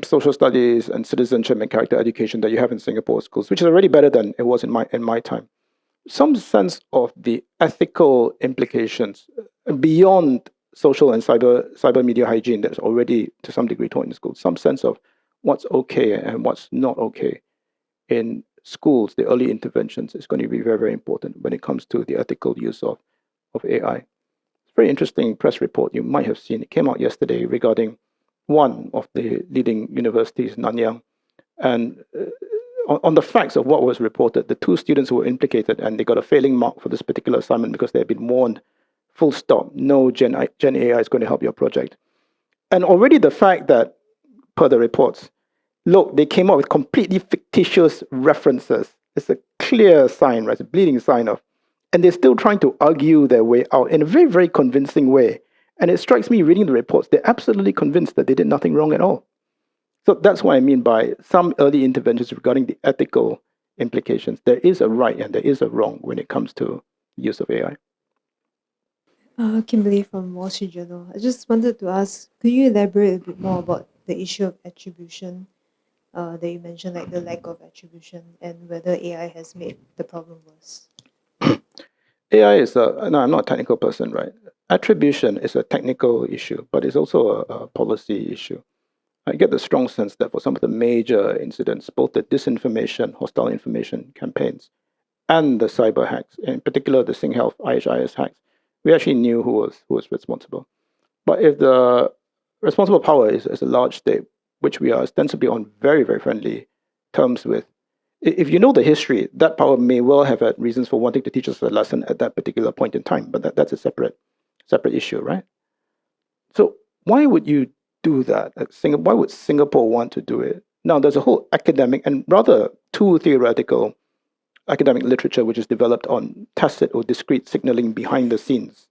S2: social studies and citizenship and character education that you have in Singapore schools, which is already better than it was in my time, some sense of the ethical implications beyond social and cyber media hygiene that's already to some degree taught in schools. Some sense of what's okay and what's not okay in schools, the early interventions, is going to be very, very important when it comes to the ethical use of AI. It's a very interesting press report you might have seen. It came out yesterday regarding one of the leading universities, Nanyang, and on the facts of what was reported, the two students who were implicated, and they got a failing mark for this particular assignment because they had been warned, full stop, no Gen AI is going to help your project. And already the fact that, per the reports, look, they came up with completely fictitious references. It's a clear sign, right? It's a bleeding sign of, and they're still trying to argue their way out in a very, very convincing way. And it strikes me reading the reports, they're absolutely convinced that they did nothing wrong at all. So that's what I mean by some early interventions regarding the ethical implications. There is a right and there is a wrong when it comes to the use of AI.
S3: Kimberly from Wall Street Journal. I just wanted to ask, could you elaborate a bit more about the issue of attribution that you mentioned, like the lack of attribution, and whether AI has made the problem worse?
S2: AI is no, I'm not a technical person, right? Attribution is a technical issue, but it's also a policy issue. I get the strong sense that for some of the major incidents, both the disinformation, hostile information campaigns, and the cyber hacks, in particular the SingHealth IHIS hacks, we actually knew who was responsible. But if the responsible power is a large state, which we are ostensibly on very, very friendly terms with, if you know the history, that power may well have had reasons for wanting to teach us a lesson at that particular point in time, but that's a separate issue, right? So why would you do that? Why would Singapore want to do it? Now, there's a whole academic and rather too theoretical academic literature which is developed on tacit or discrete signaling behind the scenes,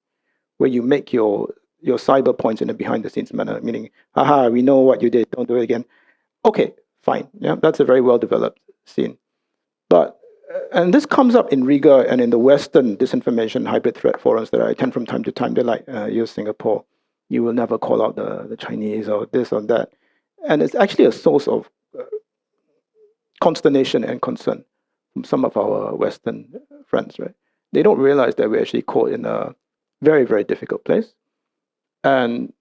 S2: where you make your cyber points in a behind the scenes manner, meaning, haha, we know what you did, don't do it again. Okay, fine. Yeah, that's a very well developed scene. But and this comes up in Riga and in the Western disinformation hybrid threat forums that I attend from time to time. They're like, you're Singapore, you will never call out the Chinese or this or that. And it's actually a source of consternation and concern from some of our Western friends, right? They don't realize that we're actually caught in a very, very difficult place. And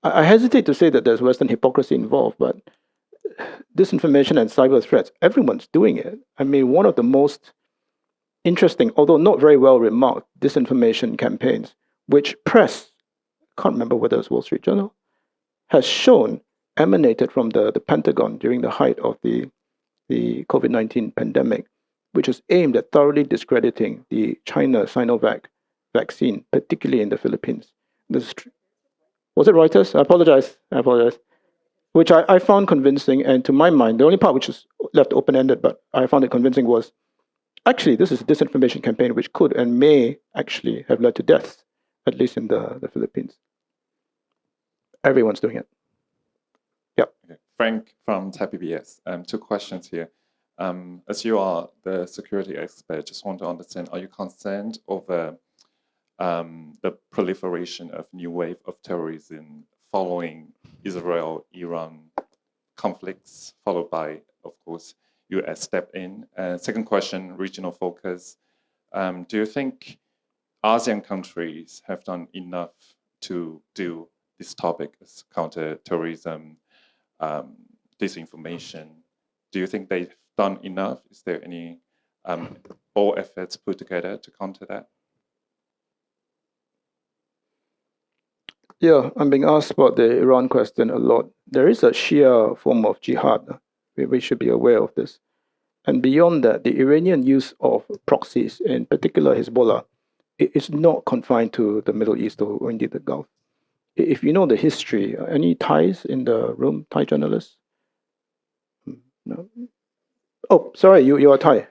S2: I hesitate to say that there's Western hypocrisy involved, but disinformation and cyber threats, everyone's doing it. I mean, one of the most interesting, although not very well remarked, disinformation campaigns, which press, can't remember whether it was Wall Street Journal, has shown emanated from the Pentagon during the height of the COVID-19 pandemic, which is aimed at thoroughly discrediting the China Sinovac vaccine, particularly in the Philippines. Was it Reuters? I apologize. Which I found convincing, and to my mind, the only part which is left open-ended, but I found it convincing, was actually this is a disinformation campaign which could and may actually have led to deaths, at least in the Philippines. Everyone's doing it. Yeah.
S4: Okay. Frank from Thai PBS. Two questions here. As you are the security expert, just want to understand, are you concerned over the proliferation of new wave of terrorism following Israel-Iran conflicts, followed by, of course, US step in? Second question, regional focus. Do you think ASEAN countries have done enough to do this topic as counterterrorism, disinformation? Do you think they've done enough? Is there any all efforts put together to counter that?
S2: Yeah, I'm being asked about the Iran question a lot. There is a Shia form of jihad. We should be aware of this. And beyond that, the Iranian use of proxies, in particular Hezbollah, is not confined to the Middle East or indeed the Gulf. If you know the history, any Thais in the room, Thai journalists? No? Oh, sorry, you are Thai.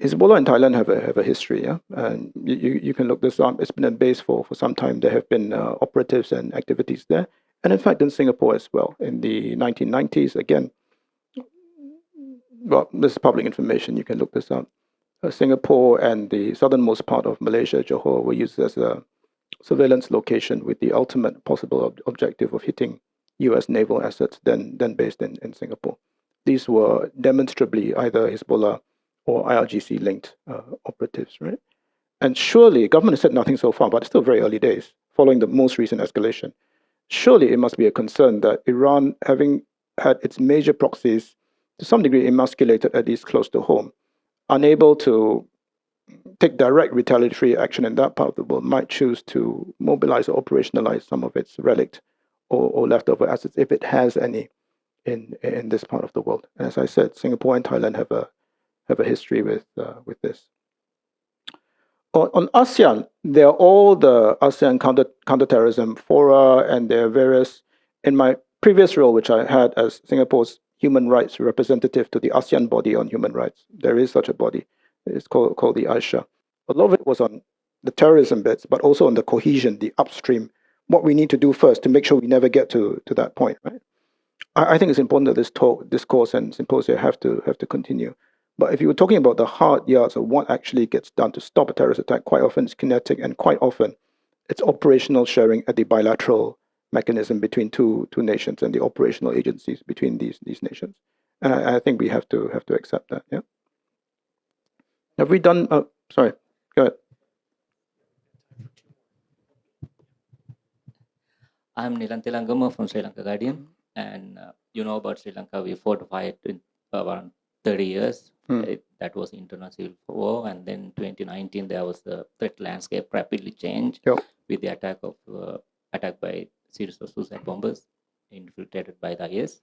S2: Hezbollah in Thailand have a history, yeah, and you can look this up. It's been a base for some time. There have been operatives and activities there, and in fact in Singapore as well in the 1990s. Again, well, this is public information. You can look this up. Singapore and the southernmost part of Malaysia, Johor, were used as a surveillance location with the ultimate possible objective of hitting U.S. naval assets then based in Singapore. These were demonstrably either Hezbollah or IRGC-linked operatives, right? And surely, government has said nothing so far, but it's still very early days, following the most recent escalation. Surely it must be a concern that Iran, having had its major proxies to some degree emasculated, at least close to home, unable to take direct retaliatory action in that part of the world, might choose to mobilize or operationalize some of its relict or leftover assets, if it has any, in this part of the world. And as I said, Singapore and Thailand have a history with this. On ASEAN, there are all the ASEAN counterterrorism fora, and there are various in my previous role, which I had as Singapore's human rights representative to the ASEAN body on human rights, there is such a body. It's called the AISHA. A lot of it was on the terrorism bits, but also on the cohesion, the upstream, what we need to do first to make sure we never get to that point, right? I think it's important that this course and symposia have to continue. But if you were talking about the hard yards of what actually gets done to stop a terrorist attack, quite often it's kinetic, and quite often it's operational sharing at the bilateral mechanism between two nations and the operational agencies between these nations. And I think we have to accept that. Yeah. Have we done? Sorry. Go ahead.
S5: I'm Nilanthi Langama from Sri Lanka Guardian, and you know about Sri Lanka, we fortified in around 30 years. That was internal civil war, and then 2019 there was the threat landscape rapidly changed with the attack by series of suicide bombers infiltrated by the IS.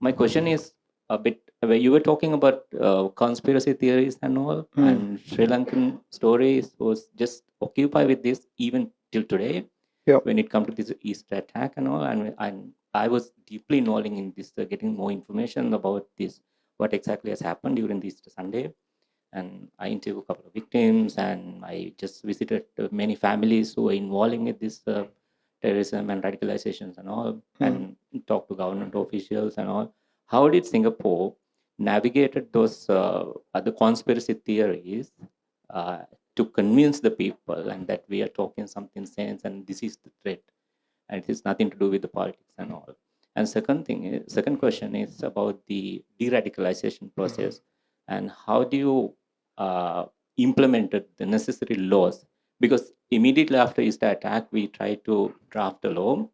S5: My question is a bit, you were talking about conspiracy theories and all, and Sri Lankan stories was just occupied with this even till today. When it comes to this Easter attack and all, and I was deeply involved in this, getting more information about this, what exactly has happened during this Sunday. And I interviewed a couple of victims, and I just visited many families who were involved in this terrorism and radicalizations and all, and talked to government officials and all. How did Singapore navigated those other conspiracy theories to convince the people and that we are talking something sense and this is the threat and it has nothing to do with the politics and all? And second question is about the de-radicalization process and how do you implemented the necessary laws? Because immediately after Easter attack, we tried to draft a law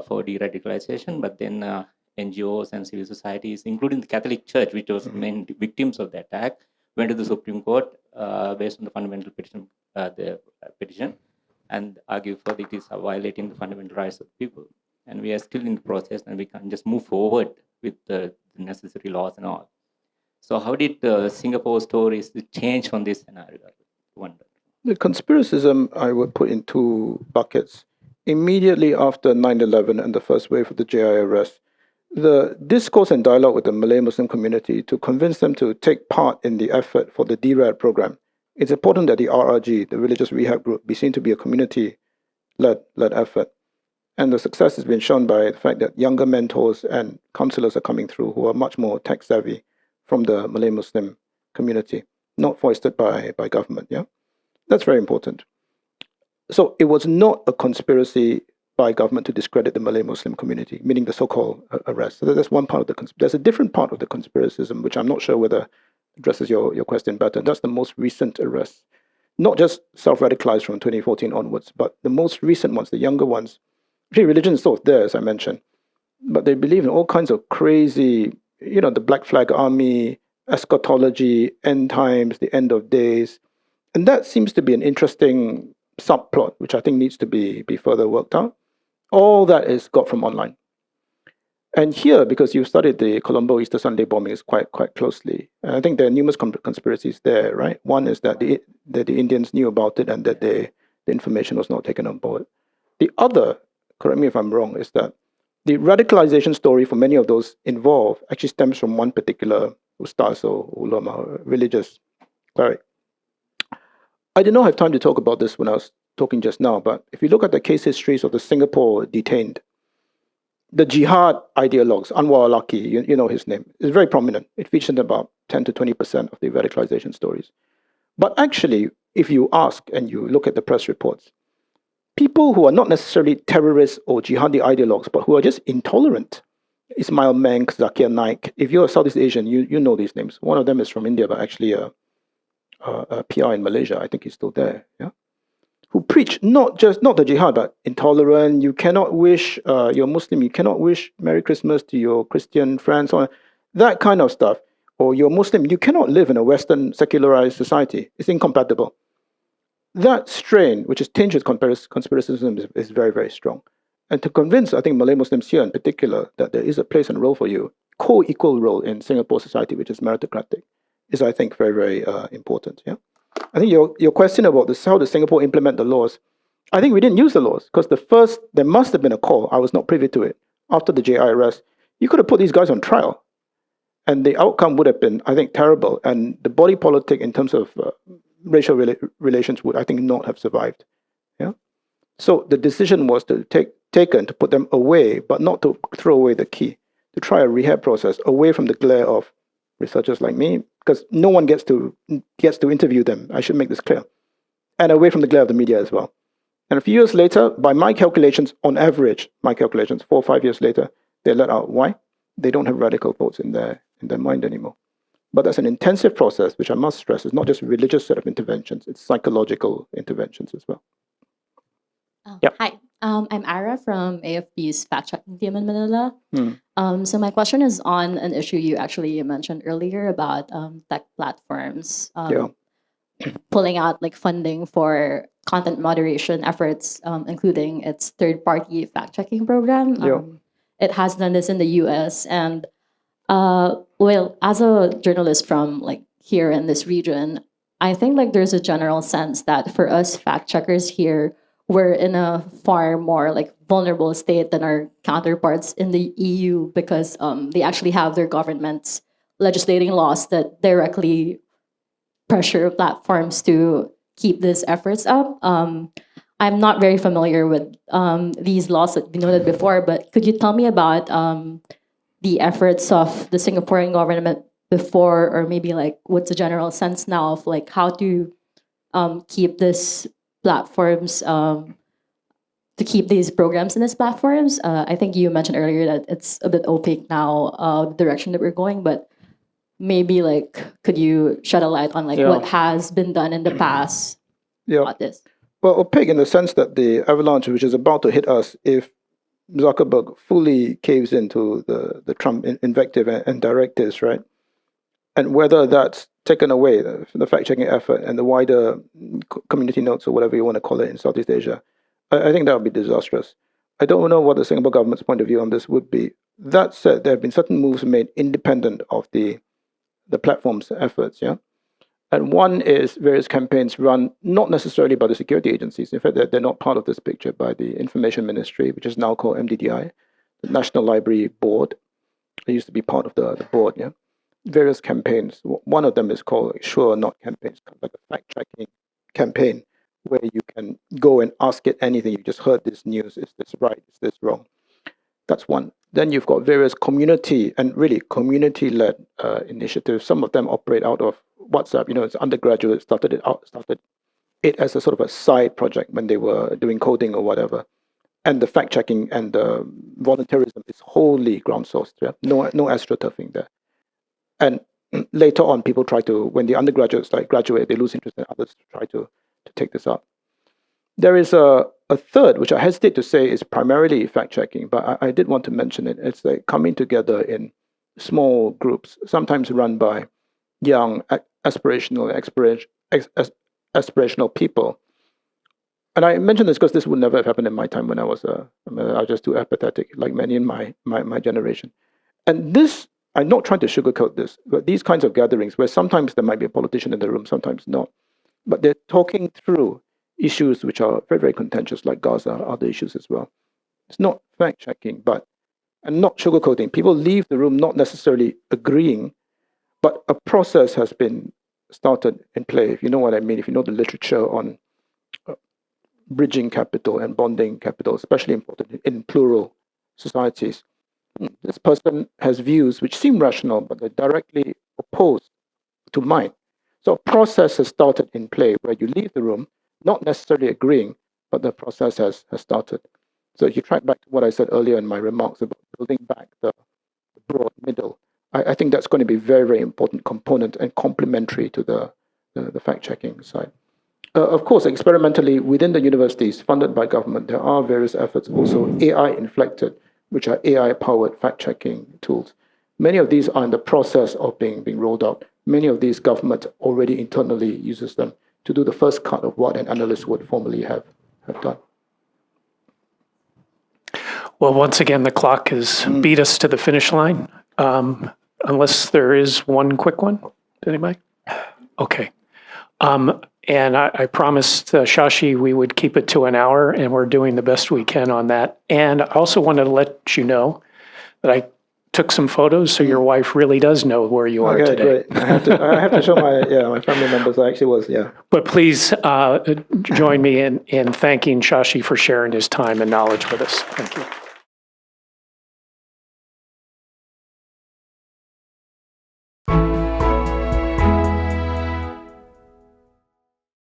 S5: for de-radicalization, but then NGOs and civil societies, including the Catholic Church, which was main victims of the attack, went to the Supreme Court based on the fundamental petition, and argue for it is violating the fundamental rights of people. And we are still in the process, and we can't just move forward with the necessary laws and all. So how did Singapore stories change from this scenario? I wonder.
S2: The conspiracism I would put in two buckets. Immediately after 9/11 and the first wave of the JI arrest, the discourse and dialogue with the Malay Muslim community to convince them to take part in the effort for the DRAD program. It's important that the RRG, the Religious Rehab Group, be seen to be a community-led effort. And the success has been shown by the fact that younger mentors and counselors are coming through who are much more tech-savvy from the Malay Muslim community, not foisted by government. Yeah, that's very important. So it was not a conspiracy by government to discredit the Malay Muslim community, meaning the so-called arrest. So that's one part of the there's a different part of the conspiracism, which I'm not sure whether addresses your question better. That's the most recent arrests, not just self-radicalized from 2014 onwards, but the most recent ones, the younger ones. Actually, religion is sort of there, as I mentioned, but they believe in all kinds of crazy, the Black Flag Army, eschatology, end times, the end of days. And that seems to be an interesting subplot, which I think needs to be further worked out. All that is got from online. And here, because you've studied the Colombo Easter Sunday bombings quite closely, I think there are numerous conspiracies there, right? One is that the Indians knew about it and that the information was not taken on board. The other, correct me if I'm wrong, is that the radicalization story for many of those involved actually stems from one particular ustaz or ulama, religious cleric. I did not have time to talk about this when I was talking just now, but if you look at the case histories of the Singapore detained, the jihad ideologues, Anwar al-Awlaki, you know his name, is very prominent. It features in about 10 to 20% of the radicalization stories. But actually, if you ask and you look at the press reports, people who are not necessarily terrorists or jihadi ideologues, but who are just intolerant, Ismail Menk, Zakir Naik, if you're a Southeast Asian, you know these names. One of them is from India, but actually a PR in Malaysia. I think he's still there. Yeah, who preach not the jihad, but intolerant. You cannot wish you're Muslim. You cannot wish Merry Christmas to your Christian friends, or that kind of stuff. Or you're Muslim. You cannot live in a Western secularized society. It's incompatible. That strain, which is tinged with conspiracism, is very, very strong. And to convince, I think, Malay Muslims here in particular, that there is a place and role for you, co-equal role in Singapore society, which is meritocratic, is, I think, very, very important. Yeah, I think your question about this, how does Singapore implement the laws? I think we didn't use the laws because there must have been a call. I was not privy to it. After the JI arrest, you could have put these guys on trial. And the outcome would have been, I think, terrible. And the body politic in terms of racial relations would, I think, not have survived. Yeah. So the decision was to taken to put them away, but not to throw away the key, to try a rehab process away from the glare of researchers like me, because no one gets to interview them. I should make this clear. And away from the glare of the media as well. And a few years later, by my calculations, on average, 4 or 5 years later, they let out. Why? They don't have radical thoughts in their mind anymore. But that's an intensive process, which I must stress, is not just a religious set of interventions, it's psychological interventions as well.
S6: Oh,
S2: Yep.
S6: Hi, I'm Ara from AFP's fact-checking team in Manila. So my question is on an issue you actually mentioned earlier about tech platforms pulling out like funding for content moderation efforts, including its third-party fact-checking program. It has done this in the US, and well, as a journalist from like here in this region, I think like there's a general sense that for us fact checkers here, we're in a far more like vulnerable state than our counterparts in the EU because they actually have their governments legislating laws that directly pressure platforms to keep these efforts up. I'm not very familiar with these laws that we noted before, but could you tell me about the efforts of the Singaporean government before, or maybe like what's the general sense now of like how to keep these platforms, to keep these programs in these platforms? I think you mentioned earlier that it's a bit opaque now, the direction that we're going, but maybe like could you shed a light on like what has been done in the past about this?
S2: Well, opaque in the sense that the avalanche which is about to hit us, if Zuckerberg fully caves into the Trump invective and directives, right? And whether that's taken away, the fact-checking effort and the wider community notes or whatever you want to call it in Southeast Asia, I think that would be disastrous. I don't know what the Singapore government's point of view on this would be. That said, there have been certain moves made independent of the platform's efforts, yeah? And one is various campaigns run not necessarily by the security agencies. In fact, they're not part of this picture, by the Information Ministry, which is now called MDDI, the National Library Board. I used to be part of the board, yeah. Various campaigns. One of them is called Sure Not campaigns, kind of like a fact-checking campaign where you can go and ask it anything. You just heard this news. Is this right? Is this wrong? That's one. Then you've got various community and really community-led initiatives. Some of them operate out of WhatsApp. You know, it's undergraduates started it as a sort of a side project when they were doing coding or whatever. And the fact-checking and the volunteerism is wholly ground sourced. Yeah? No astroturfing there. And later on, people try to, when the undergraduates like graduate, they lose interest in others to try to take this up. There is a third, which I hesitate to say is primarily fact-checking, but I did want to mention it. It's like coming together in small groups, sometimes run by young, aspirational people. And I mention this because this would never have happened in my time when I was just too apathetic, like many in my generation. And this, I'm not trying to sugarcoat this, but these kinds of gatherings where sometimes there might be a politician in the room, sometimes not, but they're talking through issues which are very, very contentious, like Gaza, other issues as well. It's not fact-checking, and not sugarcoating. People leave the room not necessarily agreeing, but a process has been started in play, if you know what I mean, if you know the literature on bridging capital and bonding capital, especially important in plural societies. This person has views which seem rational, but they're directly opposed to mine. So a process has started in play where you leave the room, not necessarily agreeing, but the process has started. So if you track back to what I said earlier in my remarks about building back the broad middle, I think that's going to be a very, very important component and complementary to the fact-checking side. Of course, experimentally within the universities funded by government, there are various efforts also AI-inflected, which are AI-powered fact-checking tools. Many of these are in the process of being rolled out. Many of these government already internally uses them to do the first cut of what an analyst would formerly have done.
S1: Well, once again, the clock has beat us to the finish line. Unless there is one quick one. Anybody? Okay. And I promised Shashi we would keep it to an hour, and we're doing the best we can on that. And I also wanted to let you know that I took some photos, so your wife really does know where you are
S2: Okay,
S1: today.
S2: great. I have to show my family members. I actually was, yeah.
S1: But please join me in thanking Shashi for sharing his time and knowledge with us. Thank you.